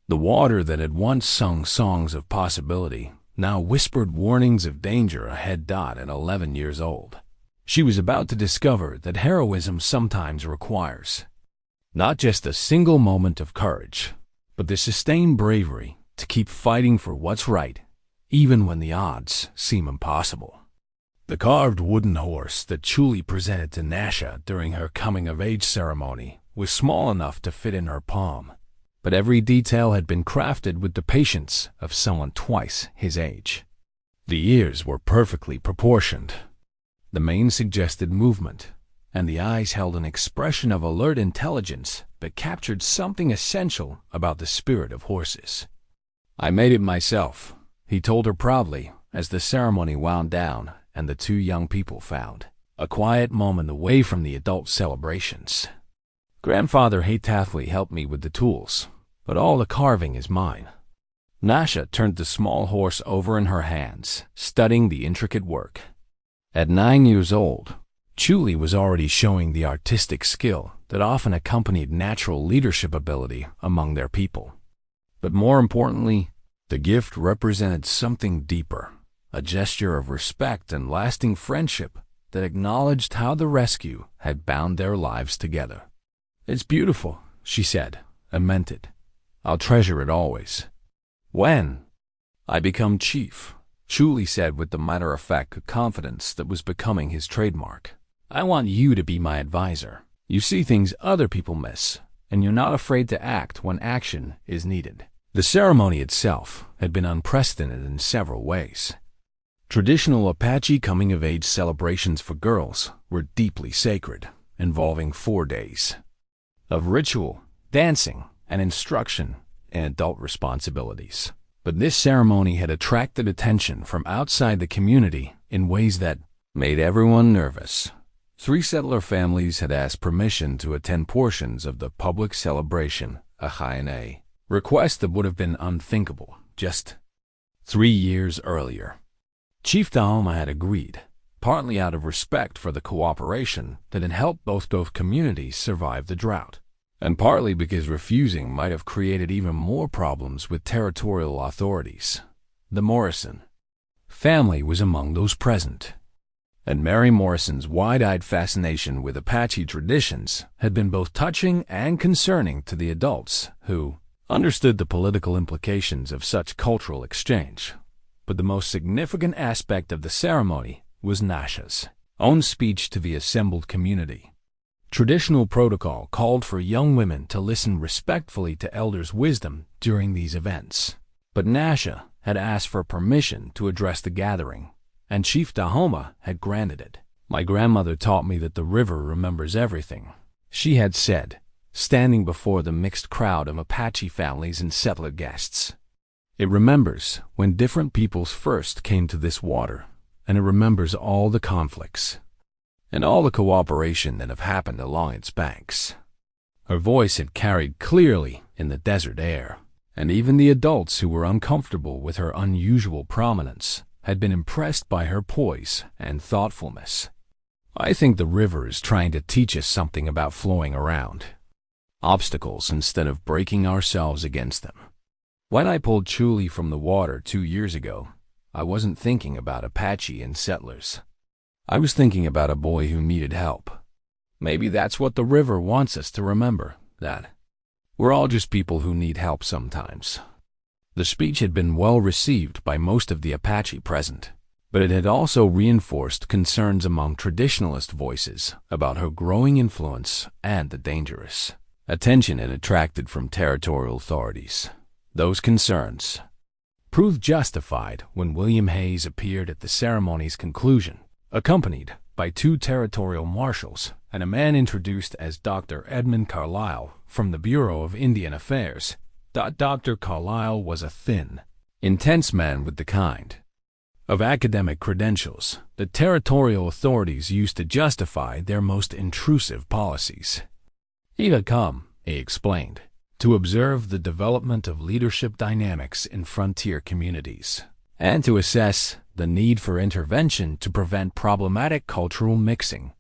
The water that had once sung songs of possibility now whispered warnings of danger ahead. At 11 years old, she was about to discover that heroism sometimes requires not just a single moment of courage, but the sustained bravery to keep fighting for what's right, even when the odds seem impossible. The carved wooden horse that Chooli presented to Nascha during her coming-of-age ceremony was small enough to fit in her palm, but every detail had been crafted with the patience of someone twice his age. The ears were perfectly proportioned. The mane suggested movement, and the eyes held an expression of alert intelligence that captured something essential about the spirit of horses. "I made it myself," he told her proudly as the ceremony wound down and the two young people found a quiet moment away from the adult celebrations. "Grandfather Haytathli helped me with the tools, but all the carving is mine." Nascha turned the small horse over in her hands, studying the intricate work. At 9 years old, Chooli was already showing the artistic skill that often accompanied natural leadership ability among their people. But more importantly, the gift represented something deeper, a gesture of respect and lasting friendship that acknowledged how the rescue had bound their lives together. "It's beautiful," she said, and meant it. "I'll treasure it always. When I become chief," Chooli said with the matter-of-fact confidence that was becoming his trademark, "I want you to be my advisor. You see things other people miss, and you're not afraid to act when action is needed." The ceremony itself had been unprecedented in several ways. Traditional Apache coming-of-age celebrations for girls were deeply sacred, involving 4 days of ritual, dancing, and instruction in adult responsibilities. But this ceremony had attracted attention from outside the community in ways that made everyone nervous. 3 settler families had asked permission to attend portions of the public celebration, a request that would have been unthinkable just 3 years earlier. Chief Tahoma had agreed, partly out of respect for the cooperation that had helped both communities survive the drought, and partly because refusing might have created even more problems with territorial authorities. The Morrison family was among those present, and Mary Morrison's wide-eyed fascination with Apache traditions had been both touching and concerning to the adults who understood the political implications of such cultural exchange. But the most significant aspect of the ceremony was Nascha's own speech to the assembled community. Traditional protocol called for young women to listen respectfully to elders' wisdom during these events. But Nascha had asked for permission to address the gathering, and Chief Tahoma had granted it. "My grandmother taught me that the river remembers everything," she had said, standing before the mixed crowd of Apache families and settler guests. "It remembers when different peoples first came to this water, and it remembers all the conflicts and all the cooperation that have happened along its banks." Her voice had carried clearly in the desert air, and even the adults who were uncomfortable with her unusual prominence had been impressed by her poise and thoughtfulness. "I think the river is trying to teach us something about flowing around obstacles instead of breaking ourselves against them. When I pulled Chooli from the water 2 years ago, I wasn't thinking about Apache and settlers. I was thinking about a boy who needed help. Maybe that's what the river wants us to remember, that we're all just people who need help sometimes." The speech had been well received by most of the Apache present, but it had also reinforced concerns among traditionalist voices about her growing influence and the dangerous attention it attracted from territorial authorities. Those concerns proved justified when William Hayes appeared at the ceremony's conclusion, accompanied by 2 territorial marshals and a man introduced as Dr. Edmund Carlisle from the Bureau of Indian Affairs. Dr. Carlisle was a thin, intense man with the kind of academic credentials that territorial authorities used to justify their most intrusive policies. He had come, he explained, to observe the development of leadership dynamics in frontier communities and to assess the need for intervention to prevent problematic cultural mixing.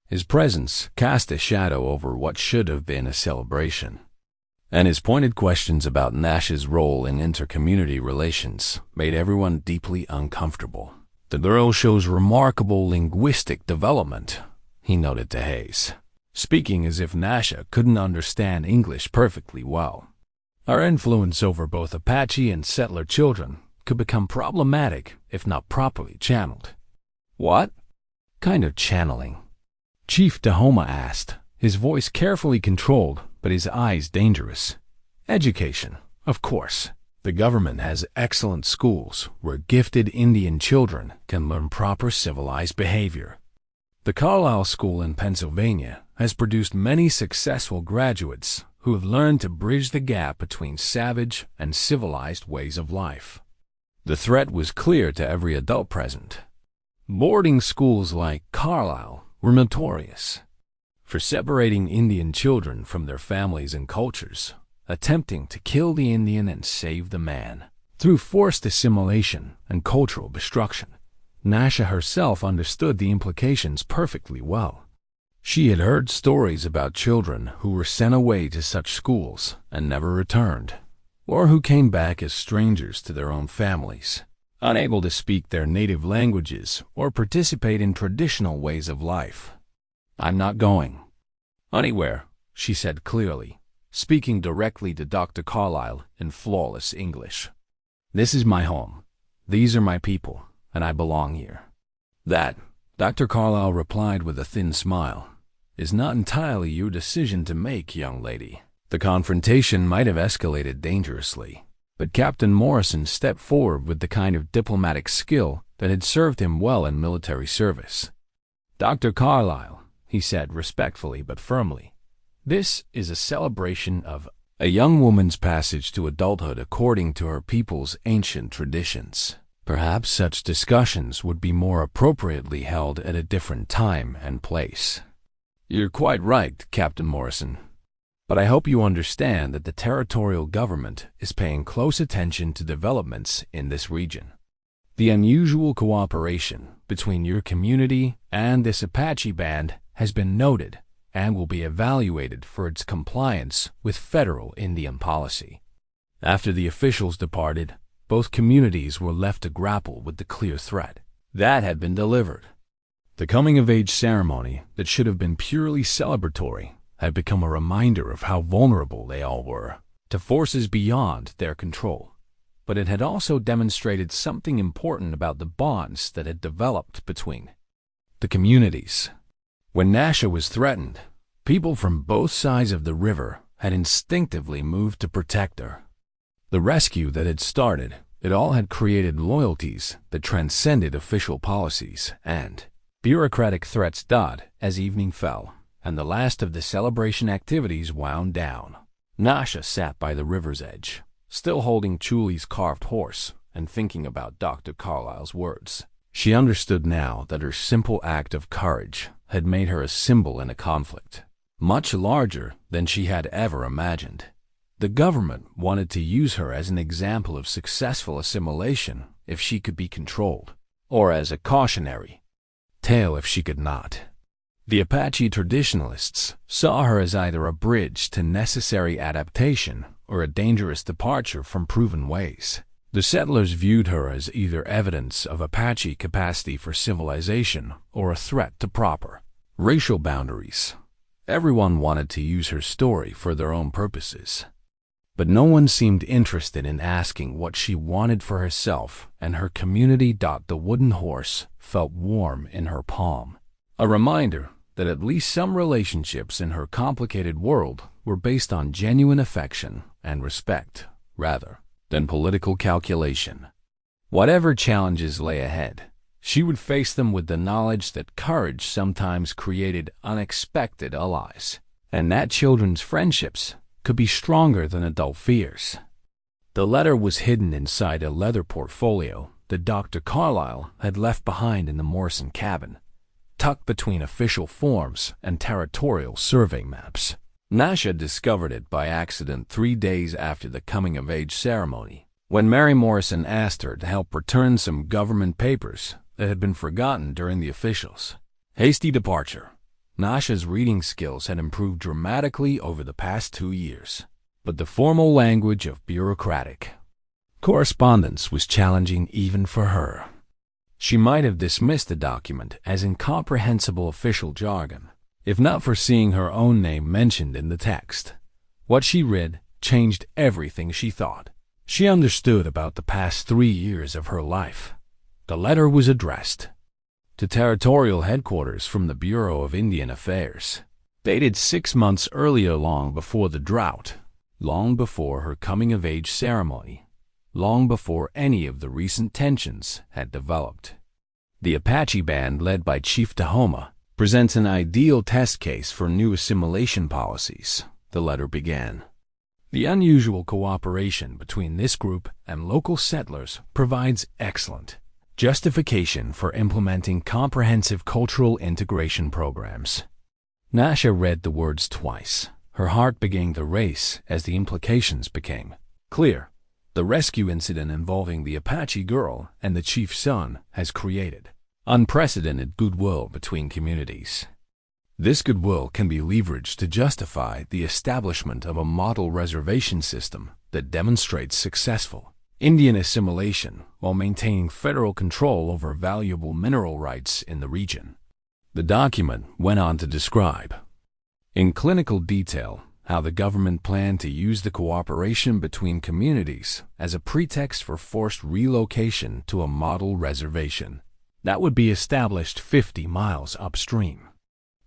His presence cast a shadow over what should have been a celebration, and his pointed questions about Nascha's role in intercommunity relations made everyone deeply uncomfortable. "The girl shows remarkable linguistic development," he noted to Hayes, speaking as if Nascha couldn't understand English perfectly well. "Our influence over both Apache and settler children could become problematic if not properly channeled." "What kind of channeling?" Chief Tahoma asked, his voice carefully controlled but his eyes dangerous. "Education, of course. The government has excellent schools where gifted Indian children can learn proper civilized behavior. The Carlisle School in Pennsylvania has produced many successful graduates who have learned to bridge the gap between savage and civilized ways of life." The threat was clear to every adult present. Boarding schools like Carlisle were notorious for separating Indian children from their families and cultures, attempting to kill the Indian and save the man through forced assimilation and cultural destruction. Nascha herself understood the implications perfectly well. She had heard stories about children who were sent away to such schools and never returned, or who came back as strangers to their own families, unable to speak their native languages or participate in traditional ways of life. "I'm not going anywhere," she said clearly, speaking directly to Dr. Carlisle in flawless English. "This is my home. These are my people, and I belong here." "That," Dr. Carlisle replied with a thin smile, "is not entirely your decision to make, young lady." The confrontation might have escalated dangerously, but Captain Morrison stepped forward with the kind of diplomatic skill that had served him well in military service. "Dr. Carlisle," he said respectfully but firmly, "this is a celebration of a young woman's passage to adulthood according to her people's ancient traditions. Perhaps such discussions would be more appropriately held at a different time and place." "You're quite right, Captain Morrison. But I hope you understand that the territorial government is paying close attention to developments in this region. The unusual cooperation between your community and this Apache band has been noted and will be evaluated for its compliance with federal Indian policy." After the officials departed, both communities were left to grapple with the clear threat that had been delivered. The coming-of-age ceremony that should have been purely celebratory had become a reminder of how vulnerable they all were to forces beyond their control. But it had also demonstrated something important about the bonds that had developed between the communities. When Nascha was threatened, people from both sides of the river had instinctively moved to protect her. The rescue that had started, it all had created loyalties that transcended official policies and bureaucratic threats died as evening fell, and the last of the celebration activities wound down. Nascha sat by the river's edge, still holding Chooli's carved horse and thinking about Dr. Carlisle's words. She understood now that her simple act of courage had made her a symbol in a conflict, much larger than she had ever imagined. The government wanted to use her as an example of successful assimilation if she could be controlled, or as a cautionary tale if she could not. The Apache traditionalists saw her as either a bridge to necessary adaptation or a dangerous departure from proven ways. The settlers viewed her as either evidence of Apache capacity for civilization or a threat to proper racial boundaries. Everyone wanted to use her story for their own purposes. But no one seemed interested in asking what she wanted for herself, and her community. The wooden horse felt warm in her palm, a reminder that at least some relationships in her complicated world were based on genuine affection and respect, rather than political calculation. Whatever challenges lay ahead, she would face them with the knowledge that courage sometimes created unexpected allies, and that children's friendships could be stronger than adult fears. The letter was hidden inside a leather portfolio that Dr. Carlyle had left behind in the Morrison cabin, tucked between official forms and territorial survey maps. Nascha discovered it by accident 3 days after the coming-of-age ceremony, when Mary Morrison asked her to help return some government papers that had been forgotten during the officials' hasty departure. Nascha's reading skills had improved dramatically over the past 2 years, but the formal language of bureaucratic correspondence was challenging even for her. She might have dismissed the document as incomprehensible official jargon, if not for seeing her own name mentioned in the text. What she read changed everything she thought. She understood about the past 3 years of her life. The letter was addressed to Territorial Headquarters from the Bureau of Indian Affairs, dated 6 months earlier, long before the drought, long before her coming-of-age ceremony, long before any of the recent tensions had developed. The Apache band, led by Chief Tahoma, presents an ideal test case for new assimilation policies, the letter began. The unusual cooperation between this group and local settlers provides excellent justification for implementing comprehensive cultural integration programs. Nascha read the words twice, her heart beginning to race as the implications became clear. The rescue incident involving the Apache girl and the chief's son has created unprecedented goodwill between communities. This goodwill can be leveraged to justify the establishment of a model reservation system that demonstrates successful Indian assimilation while maintaining federal control over valuable mineral rights in the region. The document went on to describe, in clinical detail, how the government planned to use the cooperation between communities as a pretext for forced relocation to a model reservation that would be established 50 miles upstream.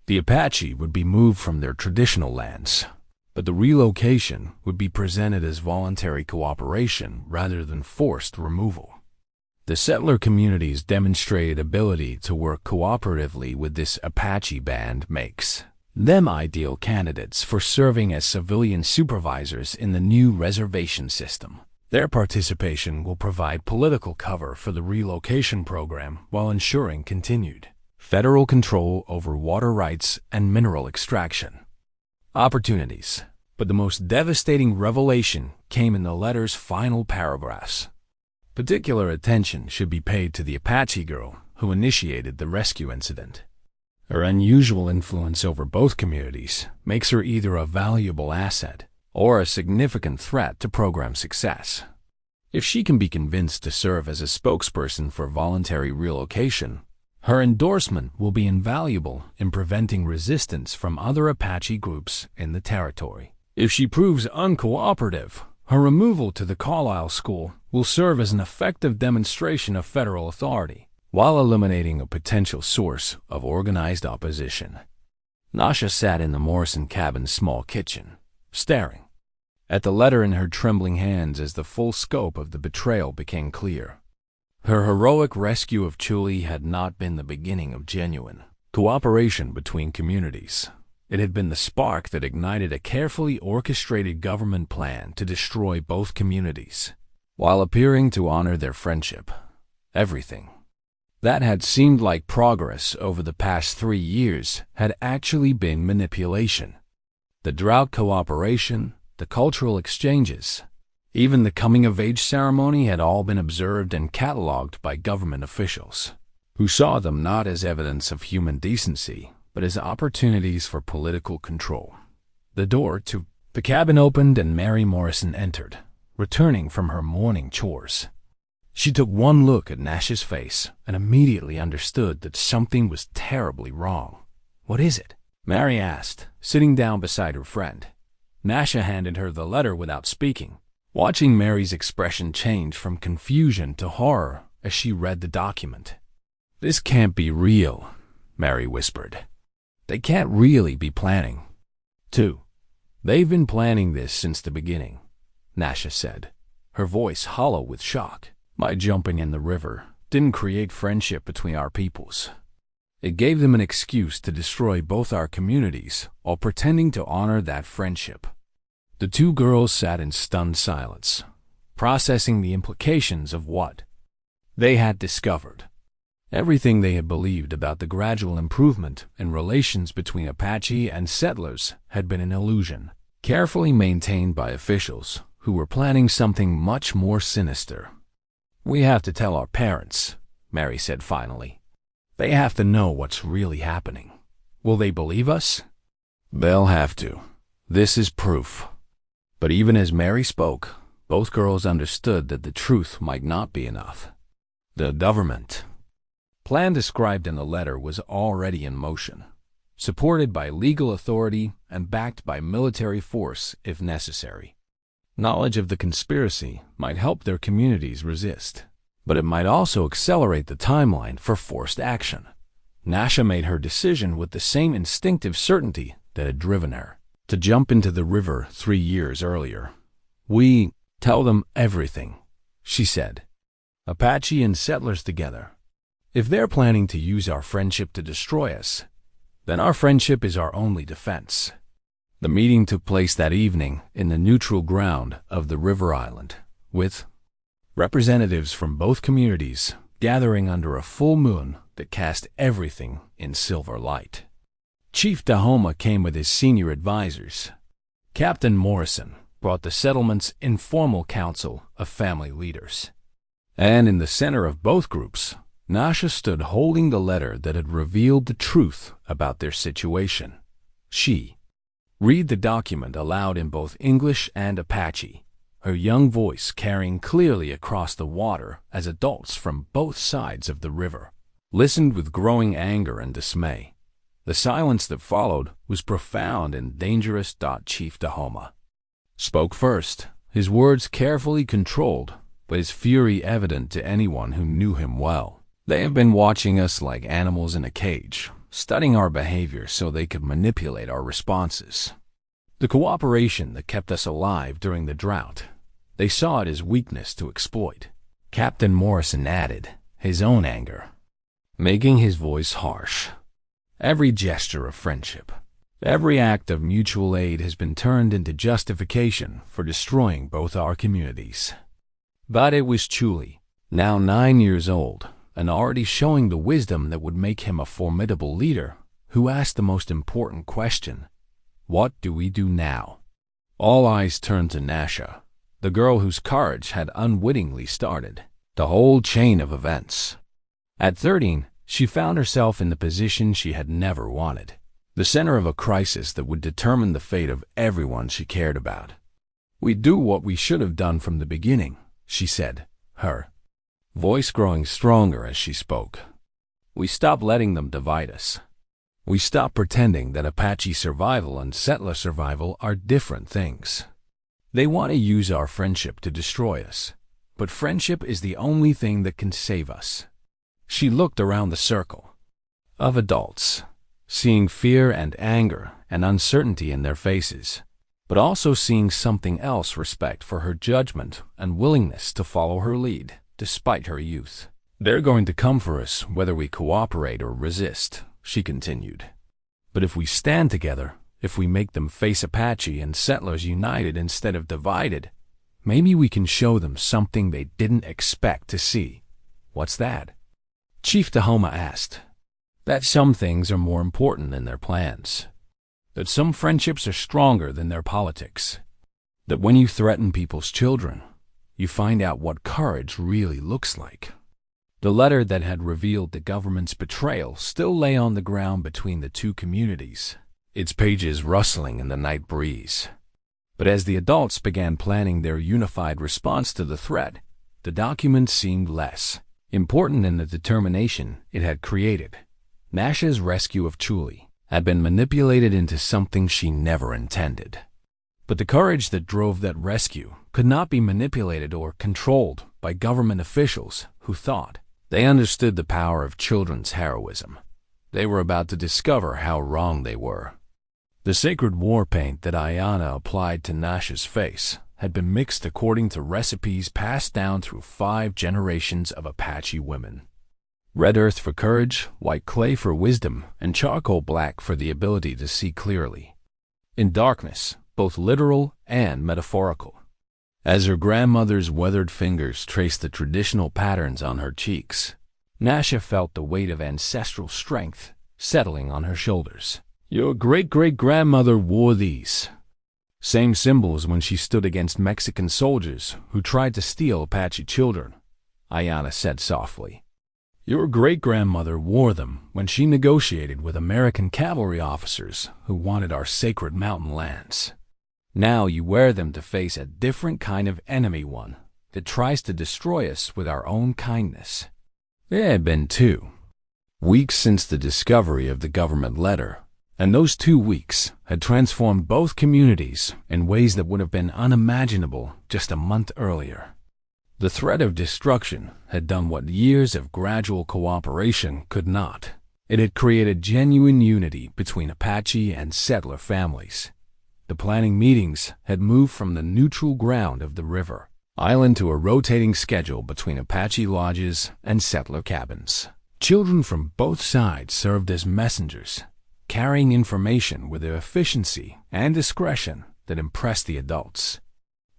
The Apache would be moved from their traditional lands, but the relocation would be presented as voluntary cooperation rather than forced removal. The settler communities' demonstrated ability to work cooperatively with this Apache band makes them ideal candidates for serving as civilian supervisors in the new reservation system. Their participation will provide political cover for the relocation program while ensuring continued federal control over water rights and mineral extraction opportunities. But the most devastating revelation came in the letter's final paragraphs. Particular attention should be paid to the Apache girl who initiated the rescue incident. Her unusual influence over both communities makes her either a valuable asset or a significant threat to program success. If she can be convinced to serve as a spokesperson for voluntary relocation, her endorsement will be invaluable in preventing resistance from other Apache groups in the territory. If she proves uncooperative, her removal to the Carlisle School will serve as an effective demonstration of federal authority, while eliminating a potential source of organized opposition. Nascha sat in the Morrison cabin's small kitchen, staring at the letter in her trembling hands as the full scope of the betrayal became clear. Her heroic rescue of Chooli had not been the beginning of genuine cooperation between communities. It had been the spark that ignited a carefully orchestrated government plan to destroy both communities, while appearing to honor their friendship. Everything that had seemed like progress over the past 3 years had actually been manipulation. The drought cooperation, the cultural exchanges, even the coming-of-age ceremony had all been observed and catalogued by government officials, who saw them not as evidence of human decency, but as opportunities for political control. The door to the cabin opened and Mary Morrison entered, returning from her morning chores. She took one look at Nascha's face and immediately understood that something was terribly wrong. "What is it?" Mary asked, sitting down beside her friend. Nascha handed her the letter without speaking, watching Mary's expression change from confusion to horror as she read the document. "This can't be real," Mary whispered. "They can't really be planning." "They've been planning this since the beginning," Nascha said, her voice hollow with shock. "My jumping in the river didn't create friendship between our peoples. It gave them an excuse to destroy both our communities while pretending to honor that friendship." The two girls sat in stunned silence, processing the implications of what they had discovered. Everything they had believed about the gradual improvement in relations between Apache and settlers had been an illusion, carefully maintained by officials who were planning something much more sinister. "We have to tell our parents," Mary said finally. "They have to know what's really happening. Will they believe us?" "They'll have to. This is proof." But even as Mary spoke, both girls understood that the truth might not be enough. The government plan described in the letter was already in motion, supported by legal authority and backed by military force if necessary. Knowledge of the conspiracy might help their communities resist, but it might also accelerate the timeline for forced action. Nascha made her decision with the same instinctive certainty that had driven her to jump into the river 3 years earlier. "We tell them everything," she said. "Apache and settlers together. If they're planning to use our friendship to destroy us, then our friendship is our only defense." The meeting took place that evening in the neutral ground of the river island, with representatives from both communities gathering under a full moon that cast everything in silver light. Chief Tahoma came with his senior advisors. Captain Morrison brought the settlement's informal council of family leaders. And in the center of both groups, Nascha stood holding the letter that had revealed the truth about their situation. She read the document aloud in both English and Apache, her young voice carrying clearly across the water as adults from both sides of the river listened with growing anger and dismay. The silence that followed was profound and dangerous. Chief Tahoma spoke first, his words carefully controlled, but his fury evident to anyone who knew him well. "They have been watching us like animals in a cage, studying our behavior so they could manipulate our responses. The cooperation that kept us alive during the drought, they saw it as weakness to exploit." Captain Morrison added, his own anger making his voice harsh. "Every gesture of friendship, every act of mutual aid has been turned into justification for destroying both our communities." But it was Chooli, now 9 years old, and already showing the wisdom that would make him a formidable leader, who asked the most important question: "What do we do now?" All eyes turned to Nascha, the girl whose courage had unwittingly started the whole chain of events. At 13, she found herself in the position she had never wanted, the center of a crisis that would determine the fate of everyone she cared about. "We do what we should have done from the beginning," she said, her voice growing stronger as she spoke. "We stop letting them divide us. We stop pretending that Apache survival and settler survival are different things. They want to use our friendship to destroy us, but friendship is the only thing that can save us." She looked around the circle of adults, seeing fear and anger and uncertainty in their faces, but also seeing something else: respect for her judgment and willingness to follow her lead despite her youth. "They're going to come for us whether we cooperate or resist," she continued. "But if we stand together, if we make them face Apache and settlers united instead of divided, maybe we can show them something they didn't expect to see." "What's that?" Chief Tahoma asked. "That some things are more important than their plans. That some friendships are stronger than their politics. That when you threaten people's children, you find out what courage really looks like." The letter that had revealed the government's betrayal still lay on the ground between the two communities, its pages rustling in the night breeze. But as the adults began planning their unified response to the threat, the document seemed less important than the determination it had created. Nascha's rescue of Chooli had been manipulated into something she never intended. But the courage that drove that rescue could not be manipulated or controlled by government officials who thought they understood the power of children's heroism. They were about to discover how wrong they were. The sacred war paint that Ayanna applied to Nascha's face had been mixed according to recipes passed down through 5 generations of Apache women. Red earth for courage, white clay for wisdom, and charcoal black for the ability to see clearly. In darkness, both literal and metaphorical. As her grandmother's weathered fingers traced the traditional patterns on her cheeks, Nascha felt the weight of ancestral strength settling on her shoulders. Your great-great-grandmother wore these same symbols when she stood against Mexican soldiers who tried to steal Apache children, Ayanna said softly. Your great-grandmother wore them when she negotiated with American cavalry officers who wanted our sacred mountain lands. Now you wear them to face a different kind of enemy, one that tries to destroy us with our own kindness. There had been 2 weeks since the discovery of the government letter, and those 2 weeks had transformed both communities in ways that would have been unimaginable just a month earlier. The threat of destruction had done what years of gradual cooperation could not. It had created genuine unity between Apache and settler families. The planning meetings had moved from the neutral ground of the river island to a rotating schedule between Apache lodges and settler cabins. Children from both sides served as messengers, carrying information with an efficiency and discretion that impressed the adults.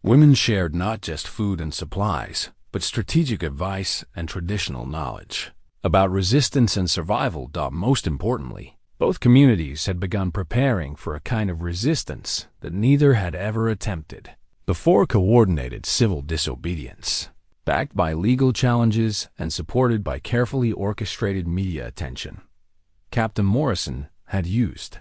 Women shared not just food and supplies, but strategic advice and traditional knowledge about resistance and survival. Most importantly, both communities had begun preparing for a kind of resistance that neither had ever attempted before: coordinated civil disobedience, backed by legal challenges and supported by carefully orchestrated media attention. Captain Morrison had used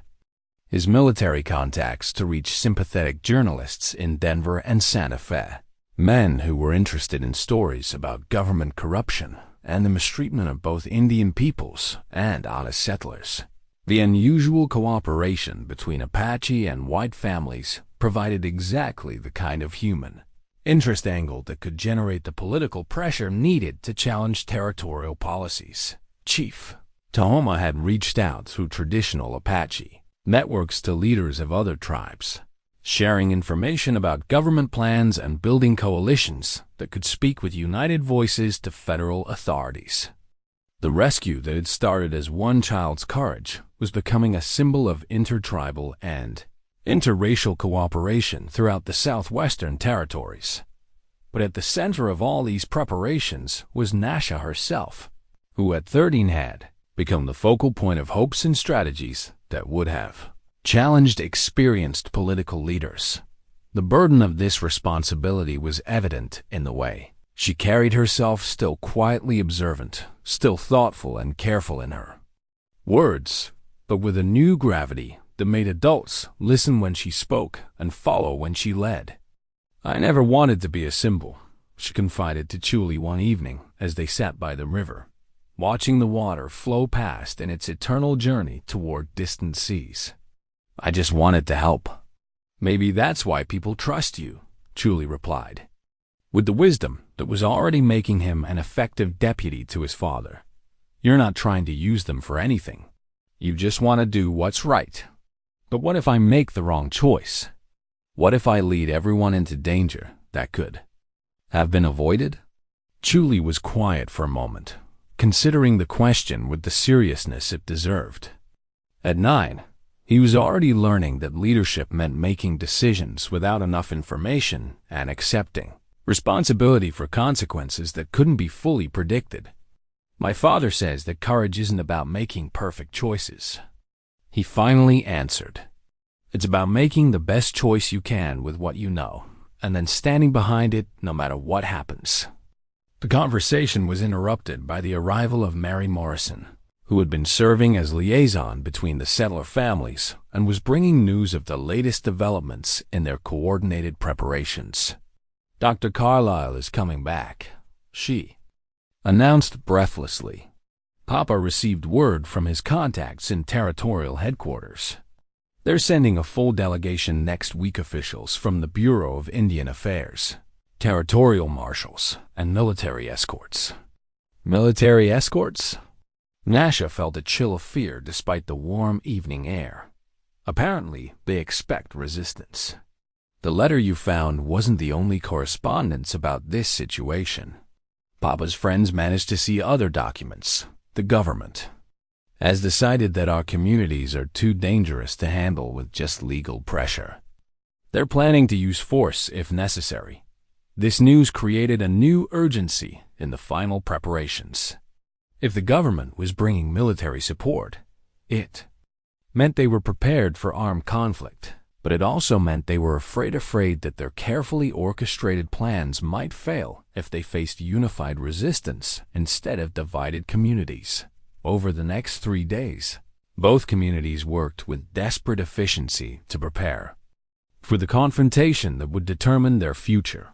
his military contacts to reach sympathetic journalists in Denver and Santa Fe, men who were interested in stories about government corruption and the mistreatment of both Indian peoples and honest settlers. The unusual cooperation between Apache and white families provided exactly the kind of human interest angle that could generate the political pressure needed to challenge territorial policies. Chief Tahoma had reached out through traditional Apache networks to leaders of other tribes, sharing information about government plans and building coalitions that could speak with united voices to federal authorities. The rescue that had started as one child's courage was becoming a symbol of intertribal and interracial cooperation throughout the southwestern territories. But at the center of all these preparations was Nascha herself, who at 13 had become the focal point of hopes and strategies that would have challenged experienced political leaders. The burden of this responsibility was evident in the way she carried herself, still quietly observant, still thoughtful and careful in her words, but with a new gravity that made adults listen when she spoke and follow when she led. I never wanted to be a symbol, she confided to Chooli one evening as they sat by the river, watching the water flow past in its eternal journey toward distant seas. I just wanted to help. Maybe that's why people trust you, Chooli replied, with the wisdom that was already making him an effective deputy to his father. You're not trying to use them for anything. You just want to do what's right. But what if I make the wrong choice? What if I lead everyone into danger that could have been avoided? Chooli was quiet for a moment, considering the question with the seriousness it deserved. At 9, he was already learning that leadership meant making decisions without enough information and accepting responsibility for consequences that couldn't be fully predicted. My father says that courage isn't about making perfect choices, he finally answered. It's about making the best choice you can with what you know, and then standing behind it no matter what happens. The conversation was interrupted by the arrival of Mary Morrison, who had been serving as liaison between the settler families and was bringing news of the latest developments in their coordinated preparations. Dr. Carlyle is coming back, she announced breathlessly. Papa received word from his contacts in territorial headquarters. They're sending a full delegation next week. Officials from the Bureau of Indian Affairs, territorial marshals, and military escorts. Military escorts? Nascha felt a chill of fear despite the warm evening air. Apparently, they expect resistance. The letter you found wasn't the only correspondence about this situation. Papa's friends managed to see other documents. The government has decided that our communities are too dangerous to handle with just legal pressure. They're planning to use force if necessary. This news created a new urgency in the final preparations. If the government was bringing military support, it meant they were prepared for armed conflict, but it also meant they were afraid that their carefully orchestrated plans might fail if they faced unified resistance instead of divided communities. Over the next 3 days, both communities worked with desperate efficiency to prepare for the confrontation that would determine their future.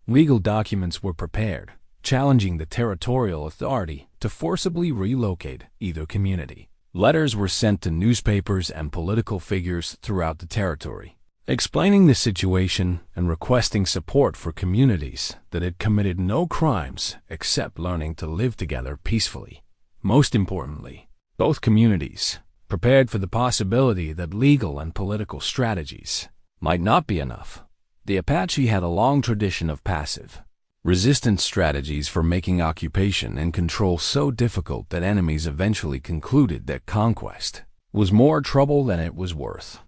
Legal documents were prepared, challenging the territorial authority to forcibly relocate either community. Letters were sent to newspapers and political figures throughout the territory, explaining the situation and requesting support for communities that had committed no crimes except learning to live together peacefully. Most importantly, both communities prepared for the possibility that legal and political strategies might not be enough. The Apache had a long tradition of passive resistance strategies for making occupation and control so difficult that enemies eventually concluded that conquest was more trouble than it was worth.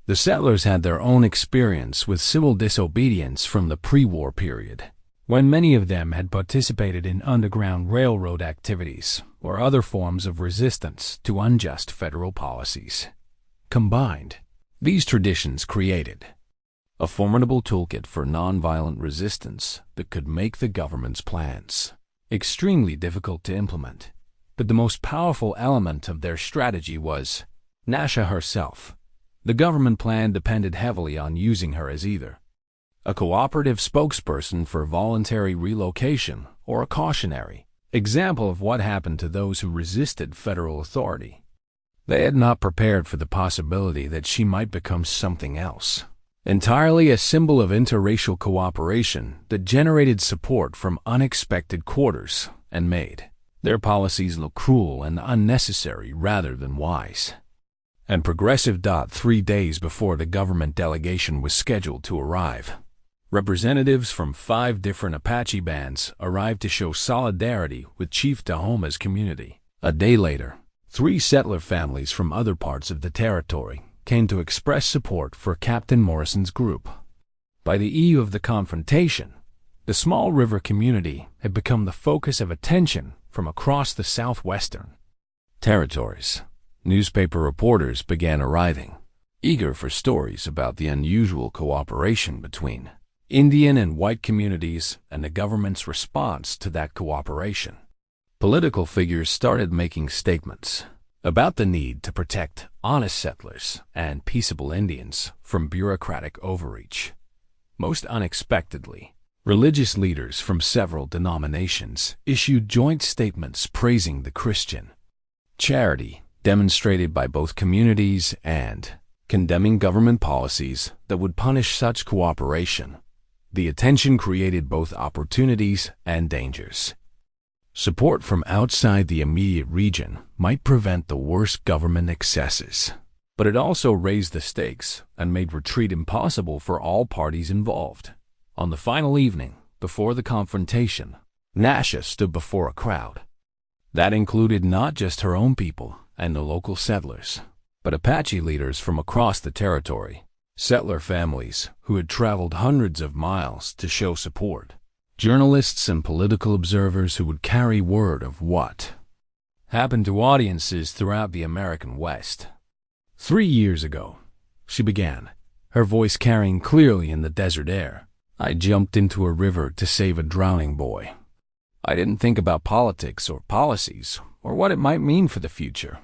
The settlers had their own experience with civil disobedience from the pre-war period, when many of them had participated in underground railroad activities or other forms of resistance to unjust federal policies. Combined, these traditions created a formidable toolkit for nonviolent resistance that could make the government's plans extremely difficult to implement. But the most powerful element of their strategy was Nascha herself. The government plan depended heavily on using her as either a cooperative spokesperson for voluntary relocation or a cautionary example of what happened to those who resisted federal authority. They had not prepared for the possibility that she might become something else. Entirely a symbol of interracial cooperation that generated support from unexpected quarters and made their policies look cruel and unnecessary rather than wise. And progressive. 3 days before the government delegation was scheduled to arrive, representatives from 5 different Apache bands arrived to show solidarity with Chief Tahoma's community. A day later, 3 settler families from other parts of the territory came to express support for Captain Morrison's group. By the eve of the confrontation, the small river community had become the focus of attention from across the southwestern territories. Newspaper reporters began arriving, eager for stories about the unusual cooperation between Indian and white communities and the government's response to that cooperation. Political figures started making statements about the need to protect honest settlers and peaceable Indians from bureaucratic overreach. Most unexpectedly, religious leaders from several denominations issued joint statements praising the Christian charity demonstrated by both communities and condemning government policies that would punish such cooperation. The attention created both opportunities and dangers. Support from outside the immediate region might prevent the worst government excesses, but it also raised the stakes and made retreat impossible for all parties involved. On the final evening, before the confrontation, Nascha stood before a crowd. That included not just her own people and the local settlers, but Apache leaders from across the territory, settler families who had traveled hundreds of miles to show support, journalists and political observers who would carry word of what happened to audiences throughout the American West. 3 years ago, she began, her voice carrying clearly in the desert air. I jumped into a river to save a drowning boy. I didn't think about politics or policies or what it might mean for the future.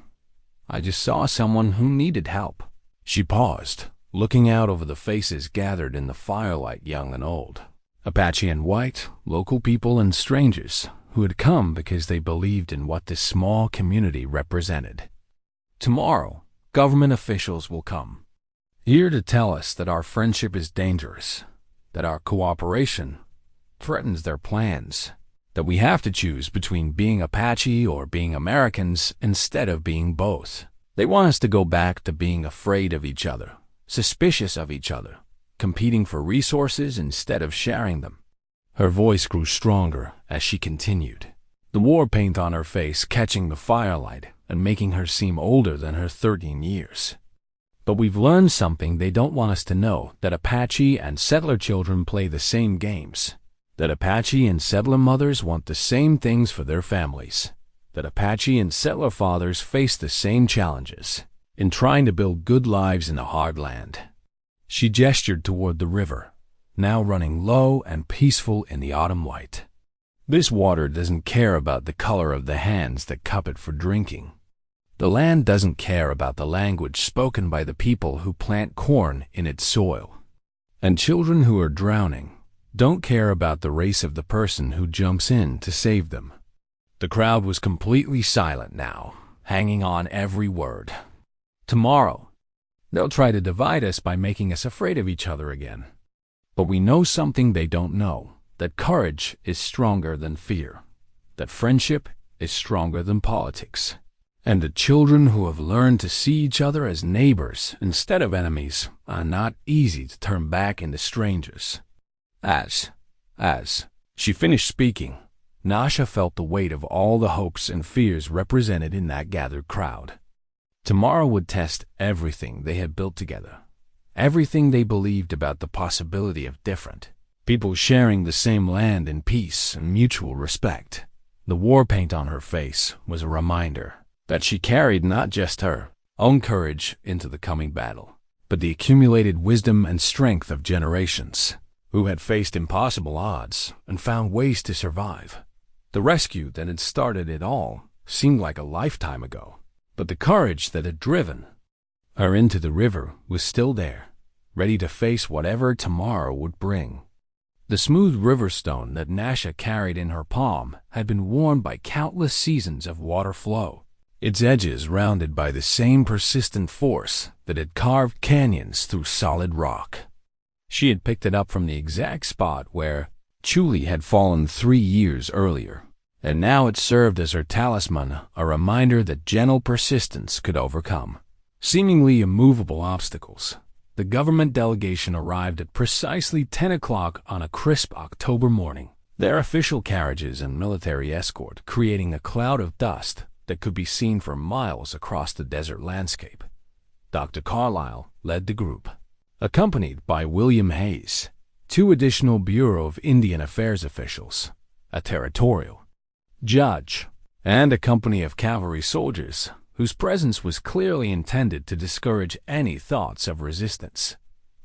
I just saw someone who needed help. She paused, looking out over the faces gathered in the firelight, young and old. Apache and white, local people and strangers who had come because they believed in what this small community represented. Tomorrow, government officials will come here to tell us that our friendship is dangerous, that our cooperation threatens their plans, that we have to choose between being Apache or being Americans instead of being both. They want us to go back to being afraid of each other, suspicious of each other, competing for resources instead of sharing them. Her voice grew stronger as she continued, the war paint on her face catching the firelight and making her seem older than her 13 years. But we've learned something they don't want us to know, that Apache and settler children play the same games, that Apache and settler mothers want the same things for their families, that Apache and settler fathers face the same challenges in trying to build good lives in a hard land. She gestured toward the river, now running low and peaceful in the autumn light. This water doesn't care about the color of the hands that cup it for drinking. The land doesn't care about the language spoken by the people who plant corn in its soil. And children who are drowning don't care about the race of the person who jumps in to save them. The crowd was completely silent now, hanging on every word. Tomorrow, they'll try to divide us by making us afraid of each other again. But we know something they don't know, that courage is stronger than fear, that friendship is stronger than politics, and the children who have learned to see each other as neighbors instead of enemies are not easy to turn back into strangers. As she finished speaking, Nascha felt the weight of all the hopes and fears represented in that gathered crowd. Tomorrow would test everything they had built together, everything they believed about the possibility of different people sharing the same land in peace and mutual respect. The war paint on her face was a reminder that she carried not just her own courage into the coming battle, but the accumulated wisdom and strength of generations who had faced impossible odds and found ways to survive. The rescue that had started it all seemed like a lifetime ago, but the courage that had driven her into the river was still there, ready to face whatever tomorrow would bring. The smooth river stone that Nascha carried in her palm had been worn by countless seasons of water flow, its edges rounded by the same persistent force that had carved canyons through solid rock. She had picked it up from the exact spot where Chooli had fallen 3 years earlier, and now it served as her talisman, a reminder that gentle persistence could overcome seemingly immovable obstacles. The government delegation arrived at precisely 10 o'clock on a crisp October morning, their official carriages and military escort creating a cloud of dust that could be seen for miles across the desert landscape. Dr. Carlyle led the group, accompanied by William Hayes, 2 additional Bureau of Indian Affairs officials, a territorial judge, and a company of cavalry soldiers whose presence was clearly intended to discourage any thoughts of resistance.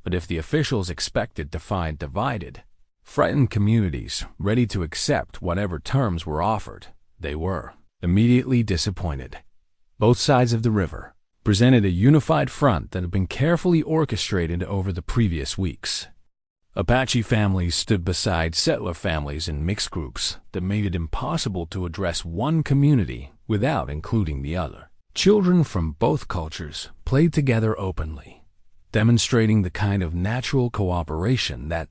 But if the officials expected to find divided, frightened communities ready to accept whatever terms were offered, they were immediately disappointed. Both sides of the river presented a unified front that had been carefully orchestrated over the previous weeks. Apache families stood beside settler families in mixed groups that made it impossible to address one community without including the other. Children from both cultures played together openly, demonstrating the kind of natural cooperation that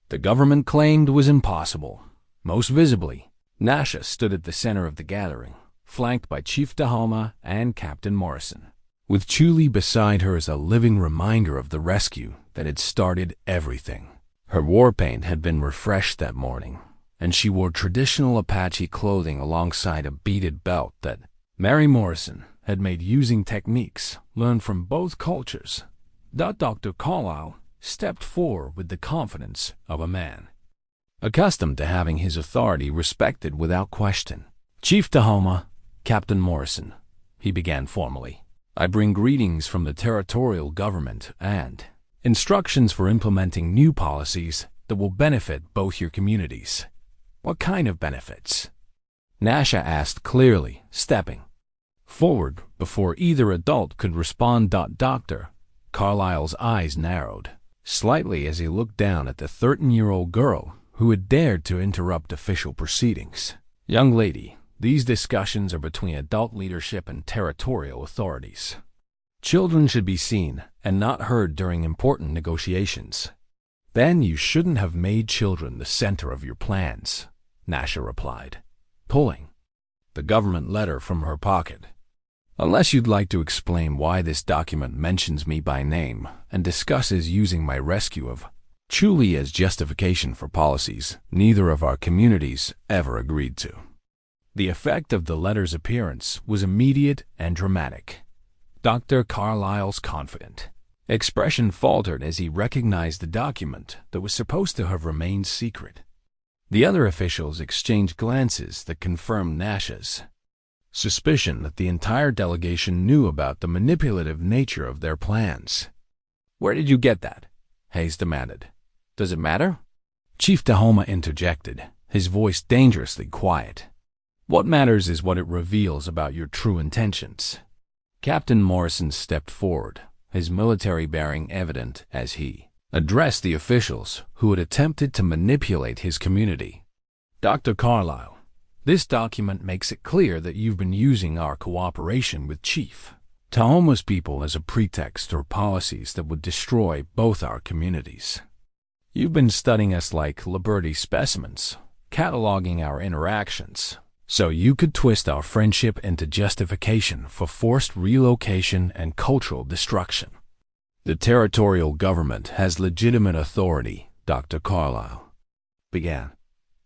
the government claimed was impossible. Most visibly, Nascha stood at the center of the gathering, flanked by Chief Tahoma and Captain Morrison, with Chooli beside her as a living reminder of the rescue that had started everything. Her war paint had been refreshed that morning, and she wore traditional Apache clothing alongside a beaded belt that Mary Morrison had made using techniques learned from both cultures. Dr. Carlyle stepped forward with the confidence of a man accustomed to having his authority respected without question. Chief Tahoma, Captain Morrison, he began formally, I bring greetings from the territorial government and instructions for implementing new policies that will benefit both your communities. What kind of benefits? Nascha asked clearly, stepping forward before either adult could respond. Dr. Carlyle's eyes narrowed slightly as he looked down at the 13-year-old girl who had dared to interrupt official proceedings. Young lady, these discussions are between adult leadership and territorial authorities. Children should be seen and not heard during important negotiations. Then you shouldn't have made children the center of your plans, Nascha replied, pulling the government letter from her pocket. Unless you'd like to explain why this document mentions me by name and discusses using my rescue of Chooli as justification for policies neither of our communities ever agreed to. The effect of the letter's appearance was immediate and dramatic. Dr. Carlyle's confident expression faltered as he recognized the document that was supposed to have remained secret. The other officials exchanged glances that confirmed Nascha's suspicion that the entire delegation knew about the manipulative nature of their plans. "Where did you get that?" Hayes demanded. "Does it matter?" Chief Tahoma interjected, his voice dangerously quiet. "What matters is what it reveals about your true intentions." Captain Morrison stepped forward, his military bearing evident as he addressed the officials who had attempted to manipulate his community. "Dr. Carlyle, this document makes it clear that you've been using our cooperation with Chief Tahoma's people as a pretext for policies that would destroy both our communities. You've been studying us like Liberty specimens, cataloging our interactions, so you could twist our friendship into justification for forced relocation and cultural destruction. The territorial government has legitimate authority," Dr. Carlyle began,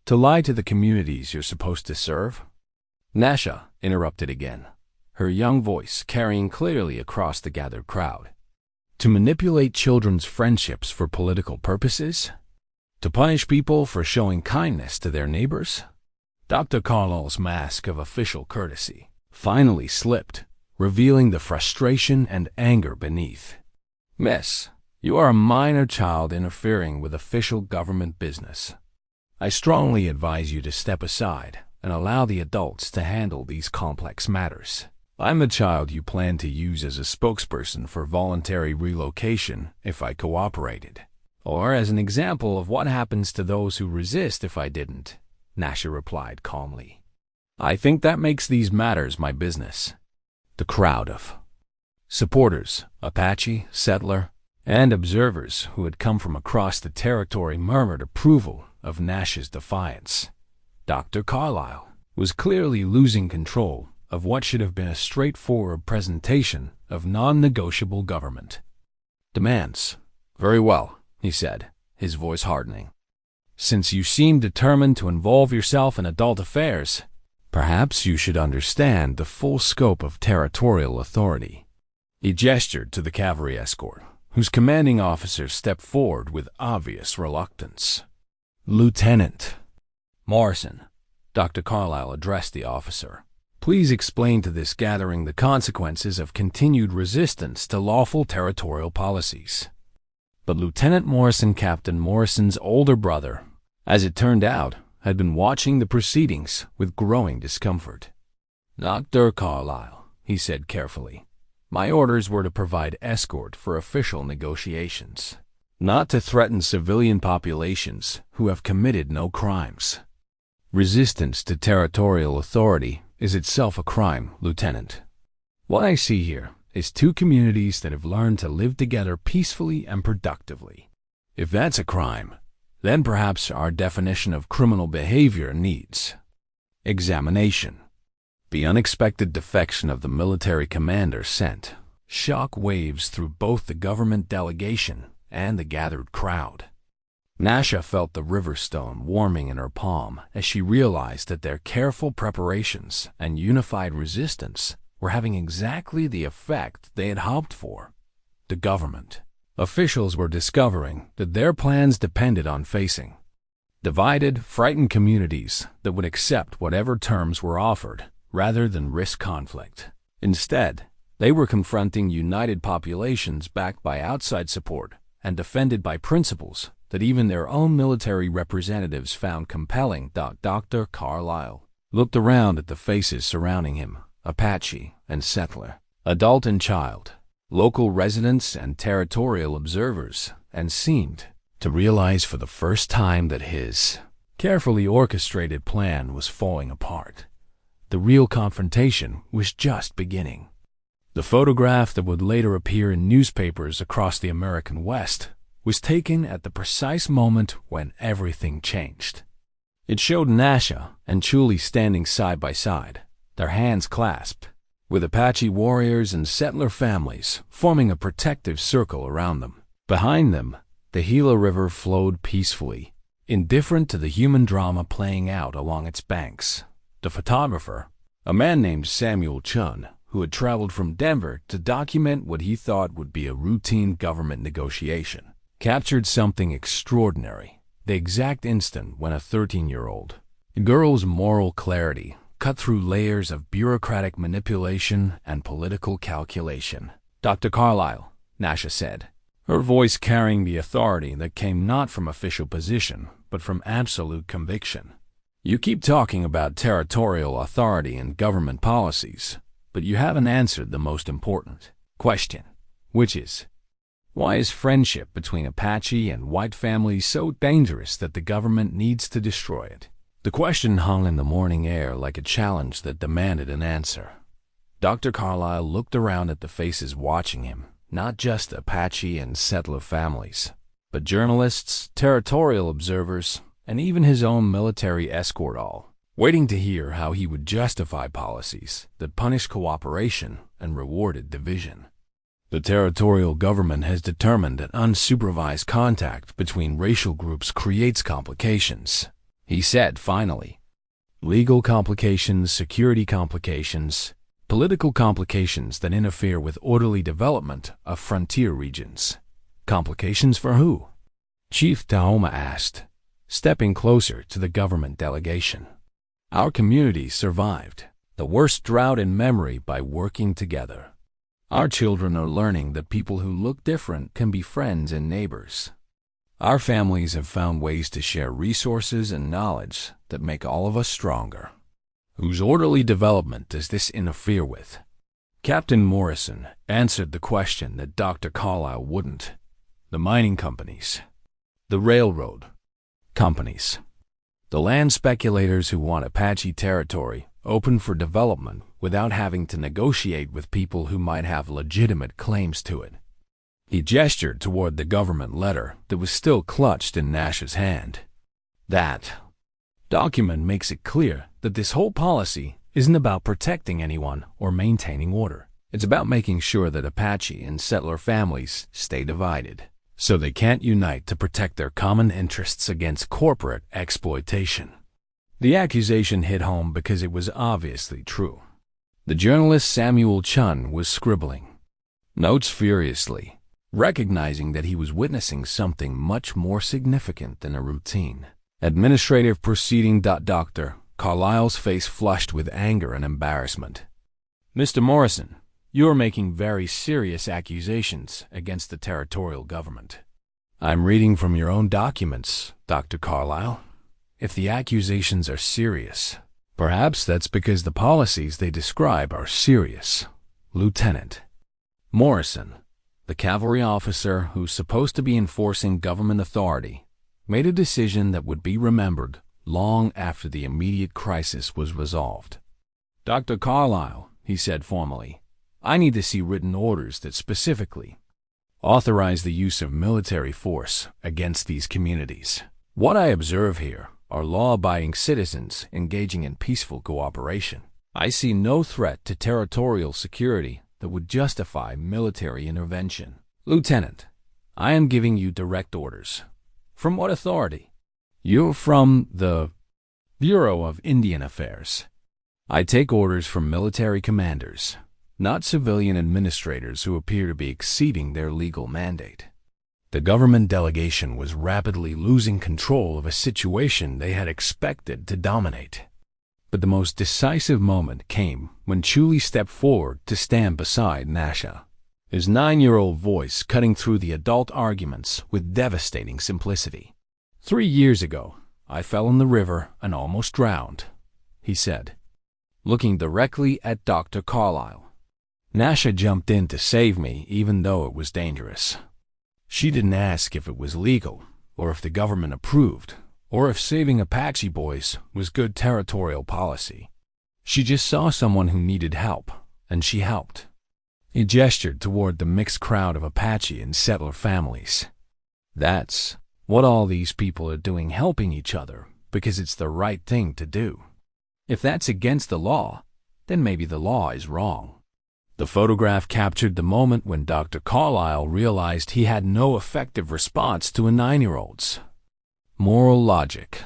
"to lie to the communities you're supposed to serve." Nascha interrupted again, her young voice carrying clearly across the gathered crowd. "To manipulate children's friendships for political purposes? To punish people for showing kindness to their neighbors?" Dr. Carlyle's mask of official courtesy finally slipped, revealing the frustration and anger beneath. "Miss, you are a minor child interfering with official government business. I strongly advise you to step aside and allow the adults to handle these complex matters. I'm the child you plan to use as a spokesperson for voluntary relocation if I cooperated, or as an example of what happens to those who resist if I didn't," Nascha replied calmly. "I think that makes these matters my business." The crowd of supporters, Apache, settler, and observers who had come from across the territory murmured approval of Nascha's defiance. Dr. Carlyle was clearly losing control of what should have been a straightforward presentation of non-negotiable government demands. "Very well," he said, his voice hardening. "Since you seem determined to involve yourself in adult affairs, perhaps you should understand the full scope of territorial authority." He gestured to the cavalry escort, whose commanding officer stepped forward with obvious reluctance. "Lieutenant Morrison," Dr. Carlyle addressed the officer, "please explain to this gathering the consequences of continued resistance to lawful territorial policies." But Lieutenant Morrison, Captain Morrison's older brother, as it turned out, had been watching the proceedings with growing discomfort. "Dr. Carlyle," he said carefully, "my orders were to provide escort for official negotiations, not to threaten civilian populations who have committed no crimes. Resistance to territorial authority is itself a crime, Lieutenant. What I see here is two communities that have learned to live together peacefully and productively. If that's a crime, then perhaps our definition of criminal behavior needs examination." The unexpected defection of the military commander sent shock waves through both the government delegation and the gathered crowd. Nascha felt the river stone warming in her palm as she realized that their careful preparations and unified resistance were having exactly the effect they had hoped for. The government officials were discovering that their plans depended on facing divided, frightened communities that would accept whatever terms were offered rather than risk conflict. Instead, they were confronting united populations backed by outside support and defended by principles that even their own military representatives found compelling. Dr. Carlyle looked around at the faces surrounding him, Apache and settler, adult and child, local residents and territorial observers, and seemed to realize for the first time that his carefully orchestrated plan was falling apart. The real confrontation was just beginning. The photograph that would later appear in newspapers across the American West was taken at the precise moment when everything changed. It showed Nascha and Chooli standing side by side, their hands clasped, with Apache warriors and settler families forming a protective circle around them. Behind them, the Gila River flowed peacefully, indifferent to the human drama playing out along its banks. The photographer, a man named Samuel Chun, who had traveled from Denver to document what he thought would be a routine government negotiation, captured something extraordinary, the exact instant when a 13-year-old girl's moral clarity cut through layers of bureaucratic manipulation and political calculation. "Dr. Carlyle," Nascha said, her voice carrying the authority that came not from official position, but from absolute conviction. "You keep talking about territorial authority and government policies, but you haven't answered the most important question, which is, why is friendship between Apache and white families so dangerous that the government needs to destroy it?" The question hung in the morning air like a challenge that demanded an answer. Dr. Carlyle looked around at the faces watching him, not just Apache and settler families, but journalists, territorial observers, and even his own military escort, all waiting to hear how he would justify policies that punished cooperation and rewarded division. "The territorial government has determined that unsupervised contact between racial groups creates complications," he said finally. "Legal complications, security complications, political complications that interfere with orderly development of frontier regions." "Complications for who?" Chief Tahoma asked, stepping closer to the government delegation. "Our community survived the worst drought in memory by working together. Our children are learning that people who look different can be friends and neighbors. Our families have found ways to share resources and knowledge that make all of us stronger. Whose orderly development does this interfere with?" Captain Morrison answered the question that Dr. Carlyle wouldn't. "The mining companies. The railroad companies. The land speculators who want Apache territory open for development without having to negotiate with people who might have legitimate claims to it." He gestured toward the government letter that was still clutched in Nascha's hand. "That document makes it clear that this whole policy isn't about protecting anyone or maintaining order. It's about making sure that Apache and settler families stay divided, so they can't unite to protect their common interests against corporate exploitation." The accusation hit home because it was obviously true. The journalist Samuel Chun was scribbling notes furiously, recognizing that he was witnessing something much more significant than a routine administrative proceeding. Dr. Carlyle's face flushed with anger and embarrassment. "Mr. Morrison, you are making very serious accusations against the territorial government." "I'm reading from your own documents, Dr. Carlyle. If the accusations are serious, perhaps that's because the policies they describe are serious." Lieutenant Morrison, the cavalry officer who's supposed to be enforcing government authority, made a decision that would be remembered long after the immediate crisis was resolved. "Dr. Carlyle," he said formally, "I need to see written orders that specifically authorize the use of military force against these communities. What I observe here are law-abiding citizens engaging in peaceful cooperation. I see no threat to territorial security that would justify military intervention." "Lieutenant, I am giving you direct orders." "From what authority?" "You're from the Bureau of Indian Affairs." "I take orders from military commanders, not civilian administrators who appear to be exceeding their legal mandate." The government delegation was rapidly losing control of a situation they had expected to dominate. But the most decisive moment came when Chooli stepped forward to stand beside Nascha, his 9-year-old voice cutting through the adult arguments with devastating simplicity. "3 years ago, I fell in the river and almost drowned," he said, looking directly at Dr. Carlyle. "Nascha jumped in to save me even though it was dangerous. She didn't ask if it was legal, or if the government approved, or if saving Apache boys was good territorial policy. She just saw someone who needed help, and she helped. He gestured toward the mixed crowd of Apache and settler families. "That's what all these people are doing, helping each other because it's the right thing to do. If that's against the law, then maybe the law is wrong." The photograph captured the moment when Dr. Carlyle realized he had no effective response to a 9-year-old's moral logic.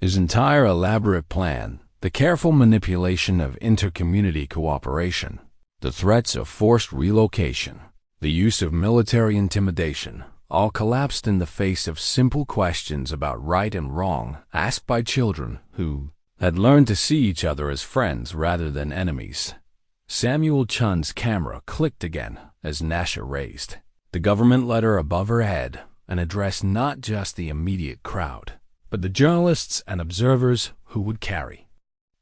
His entire elaborate plan, the careful manipulation of inter-community cooperation, the threats of forced relocation, the use of military intimidation, all collapsed in the face of simple questions about right and wrong asked by children who had learned to see each other as friends rather than enemies. Samuel Chun's camera clicked again as Nascha raised the government letter above her head and addressed not just the immediate crowd, but the journalists and observers who would carry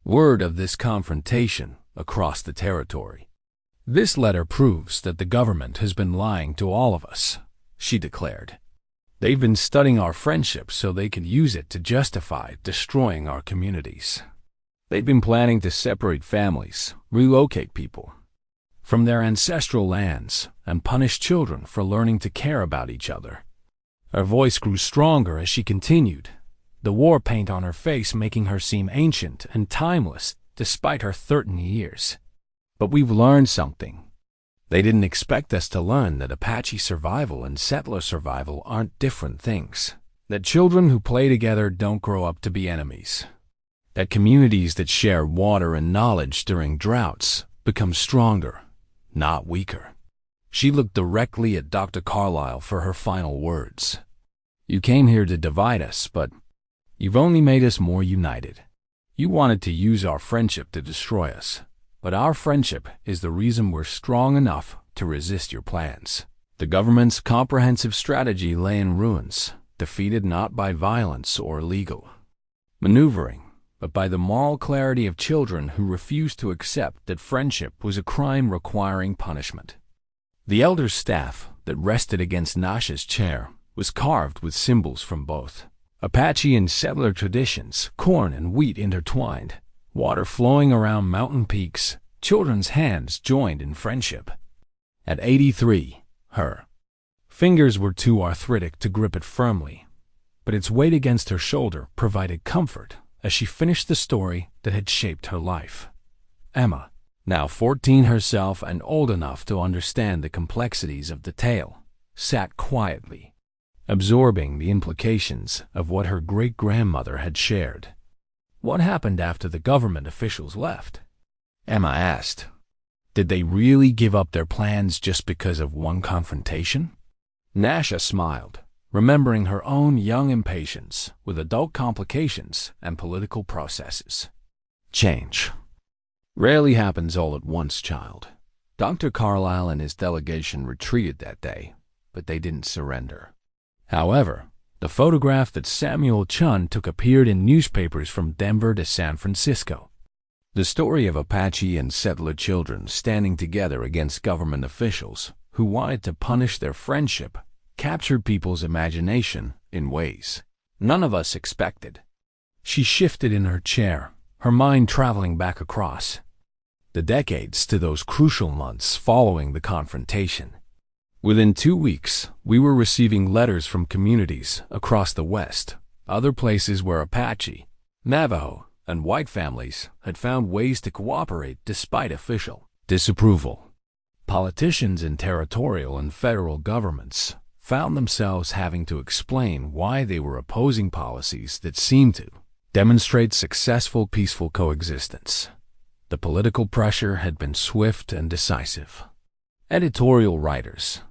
word of this confrontation across the territory. "This letter proves that the government has been lying to all of us," she declared. "They've been studying our friendship so they could use it to justify destroying our communities. They've been planning to separate families, relocate people from their ancestral lands, and punish children for learning to care about each other." Her voice grew stronger as she continued, the war paint on her face making her seem ancient and timeless despite her 30 years. "But we've learned something. They didn't expect us to learn that Apache survival and settler survival aren't different things, that children who play together don't grow up to be enemies, that communities that share water and knowledge during droughts become stronger, not weaker." She looked directly at Dr. Carlyle for her final words. "You came here to divide us, but you've only made us more united. You wanted to use our friendship to destroy us, but our friendship is the reason we're strong enough to resist your plans." The government's comprehensive strategy lay in ruins, defeated not by violence or legal maneuvering, but by the moral clarity of children who refused to accept that friendship was a crime requiring punishment. The elder's staff that rested against Nascha's chair was carved with symbols from both Apache and settler traditions, corn and wheat intertwined, water flowing around mountain peaks, children's hands joined in friendship. At 83, her fingers were too arthritic to grip it firmly, but its weight against her shoulder provided comfort as she finished the story that had shaped her life. Emma, now 14 herself and old enough to understand the complexities of the tale, sat quietly, absorbing the implications of what her great-grandmother had shared. "What happened after the government officials left?" Emma asked. "Did they really give up their plans just because of one confrontation?" Nascha smiled, remembering her own young impatience with adult complications and political processes. "Change rarely happens all at once, child. Dr. Carlyle and his delegation retreated that day, but they didn't surrender. However, the photograph that Samuel Chun took appeared in newspapers from Denver to San Francisco. The story of Apache and settler children standing together against government officials who wanted to punish their friendship captured people's imagination in ways none of us expected. She shifted in her chair, her mind traveling back across the decades to those crucial months following the confrontation. Within 2 weeks, we were receiving letters from communities across the West, other places where Apache, Navajo, and white families had found ways to cooperate despite official disapproval. Politicians in territorial and federal governments found themselves having to explain why they were opposing policies that seemed to demonstrate successful peaceful coexistence. The political pressure had been swift and decisive. Editorial writers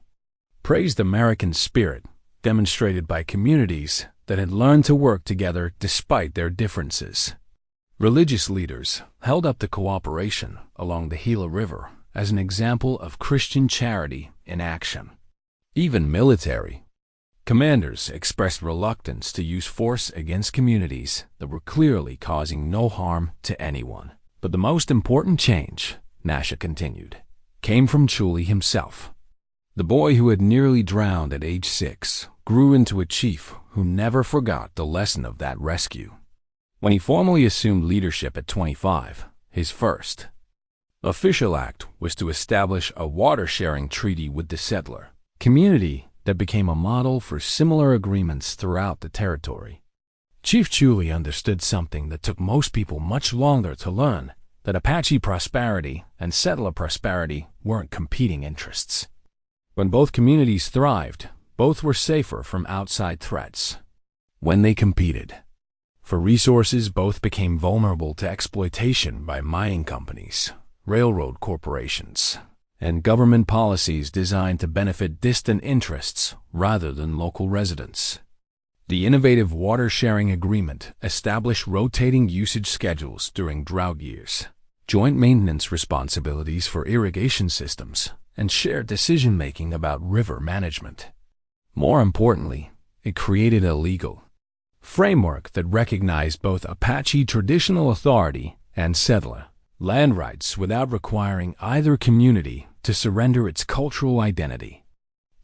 praised American spirit demonstrated by communities that had learned to work together despite their differences. Religious leaders held up the cooperation along the Gila River as an example of Christian charity in action. Even military commanders expressed reluctance to use force against communities that were clearly causing no harm to anyone. But the most important change, Nascha continued, came from Chooli himself. The boy who had nearly drowned at age 6 grew into a chief who never forgot the lesson of that rescue. When he formally assumed leadership at 25, his first official act was to establish a water-sharing treaty with the settler community that became a model for similar agreements throughout the territory. Chief Chooli understood something that took most people much longer to learn, that Apache prosperity and settler prosperity weren't competing interests. When both communities thrived, both were safer from outside threats. When they competed for resources, both became vulnerable to exploitation by mining companies, railroad corporations, and government policies designed to benefit distant interests rather than local residents. The innovative water-sharing agreement established rotating usage schedules during drought years, joint maintenance responsibilities for irrigation systems, and shared decision-making about river management. More importantly, it created a legal framework that recognized both Apache traditional authority and settler land rights without requiring either community to surrender its cultural identity.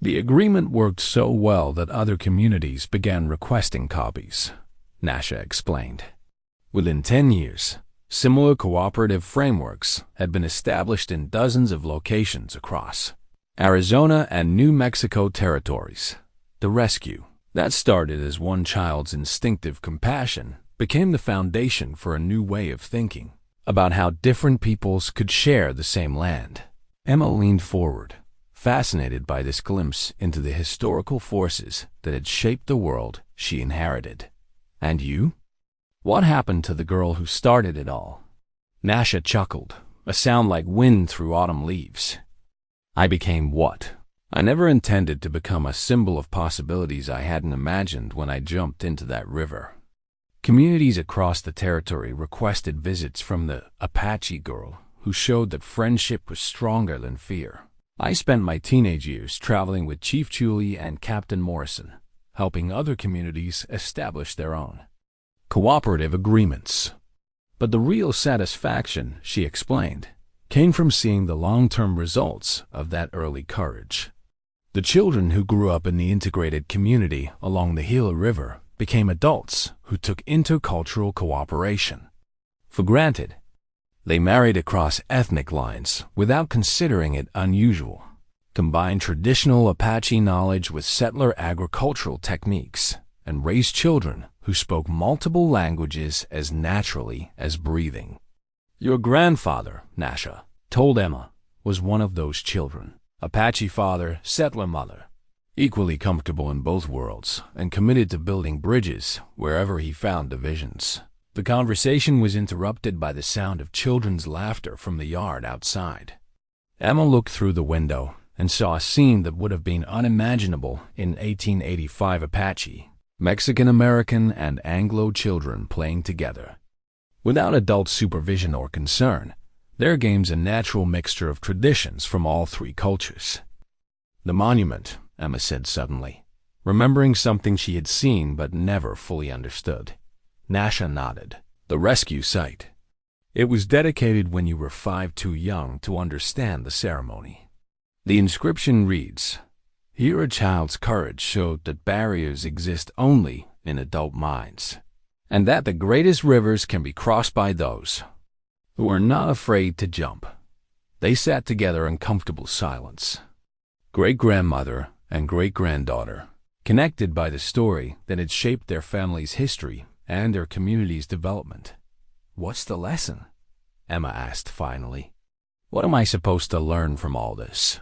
The agreement worked so well that other communities began requesting copies, Nascha explained. Within 10 years, similar cooperative frameworks had been established in dozens of locations across Arizona and New Mexico territories. The rescue, that started as one child's instinctive compassion, became the foundation for a new way of thinking about how different peoples could share the same land. Emma leaned forward, fascinated by this glimpse into the historical forces that had shaped the world she inherited. And you? What happened to the girl who started it all? Nascha chuckled, a sound like wind through autumn leaves. I became what? I never intended to become a symbol of possibilities I hadn't imagined when I jumped into that river. Communities across the territory requested visits from the Apache girl, who showed that friendship was stronger than fear. I spent my teenage years traveling with Chief Chooli and Captain Morrison, helping other communities establish their own cooperative agreements. But the real satisfaction, she explained, came from seeing the long-term results of that early courage. The children who grew up in the integrated community along the Gila River became adults who took intercultural cooperation for granted. They married across ethnic lines without considering it unusual, combined traditional Apache knowledge with settler agricultural techniques, and raised children who spoke multiple languages as naturally as breathing. Your grandfather, Nascha, told Emma, was one of those children. Apache father, settler mother, equally comfortable in both worlds and committed to building bridges wherever he found divisions. The conversation was interrupted by the sound of children's laughter from the yard outside. Emma looked through the window and saw a scene that would have been unimaginable in 1885 Apache, Mexican-American and Anglo children playing together. Without adult supervision or concern, their game's a natural mixture of traditions from all three cultures. The monument, Emma said suddenly, remembering something she had seen but never fully understood. Nascha nodded. The rescue site. It was dedicated when you were 5 too young to understand the ceremony. The inscription reads, "Here a child's courage showed that barriers exist only in adult minds, and that the greatest rivers can be crossed by those who are not afraid to jump." They sat together in comfortable silence. Great-grandmother and great-granddaughter, connected by the story that had shaped their family's history and their community's development. What's the lesson? Emma asked finally. What am I supposed to learn from all this?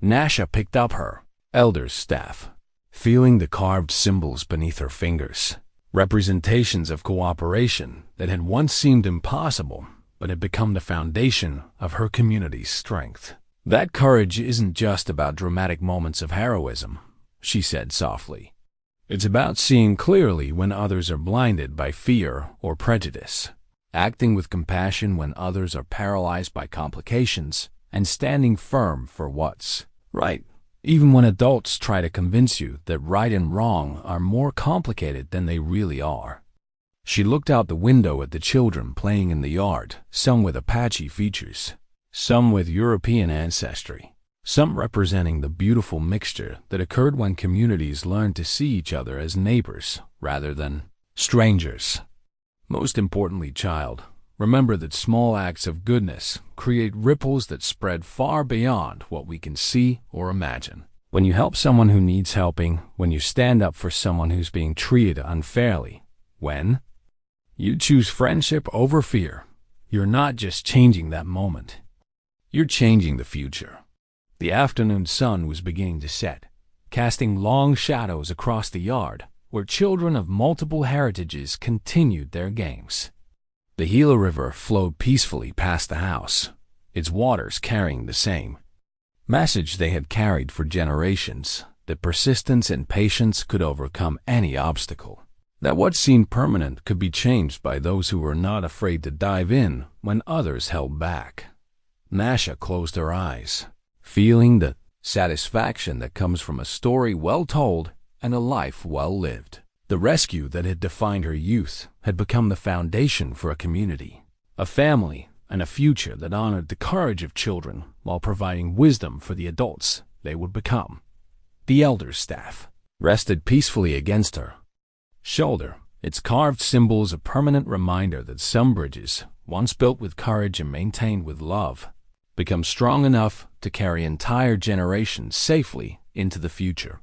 Nascha picked up her elder's staff, feeling the carved symbols beneath her fingers, representations of cooperation that had once seemed impossible but had become the foundation of her community's strength. That courage isn't just about dramatic moments of heroism, she said softly. It's about seeing clearly when others are blinded by fear or prejudice, acting with compassion when others are paralyzed by complications, and standing firm for what's right, even when adults try to convince you that right and wrong are more complicated than they really are. She looked out the window at the children playing in the yard, some with Apache features, some with European ancestry, some representing the beautiful mixture that occurred when communities learned to see each other as neighbors rather than strangers. Most importantly, child, remember that small acts of goodness create ripples that spread far beyond what we can see or imagine. When you help someone who needs helping, when you stand up for someone who's being treated unfairly, when you choose friendship over fear, you're not just changing that moment. You're changing the future. The afternoon sun was beginning to set, casting long shadows across the yard where children of multiple heritages continued their games. The Gila River flowed peacefully past the house, its waters carrying the same message they had carried for generations, that persistence and patience could overcome any obstacle, that what seemed permanent could be changed by those who were not afraid to dive in when others held back. Nascha closed her eyes, feeling the satisfaction that comes from a story well told and a life well lived. The rescue that had defined her youth had become the foundation for a community, a family, and a future that honored the courage of children while providing wisdom for the adults they would become. The elder's staff rested peacefully against her shoulder, its carved symbols a permanent reminder that some bridges, once built with courage and maintained with love, become strong enough to carry entire generations safely into the future.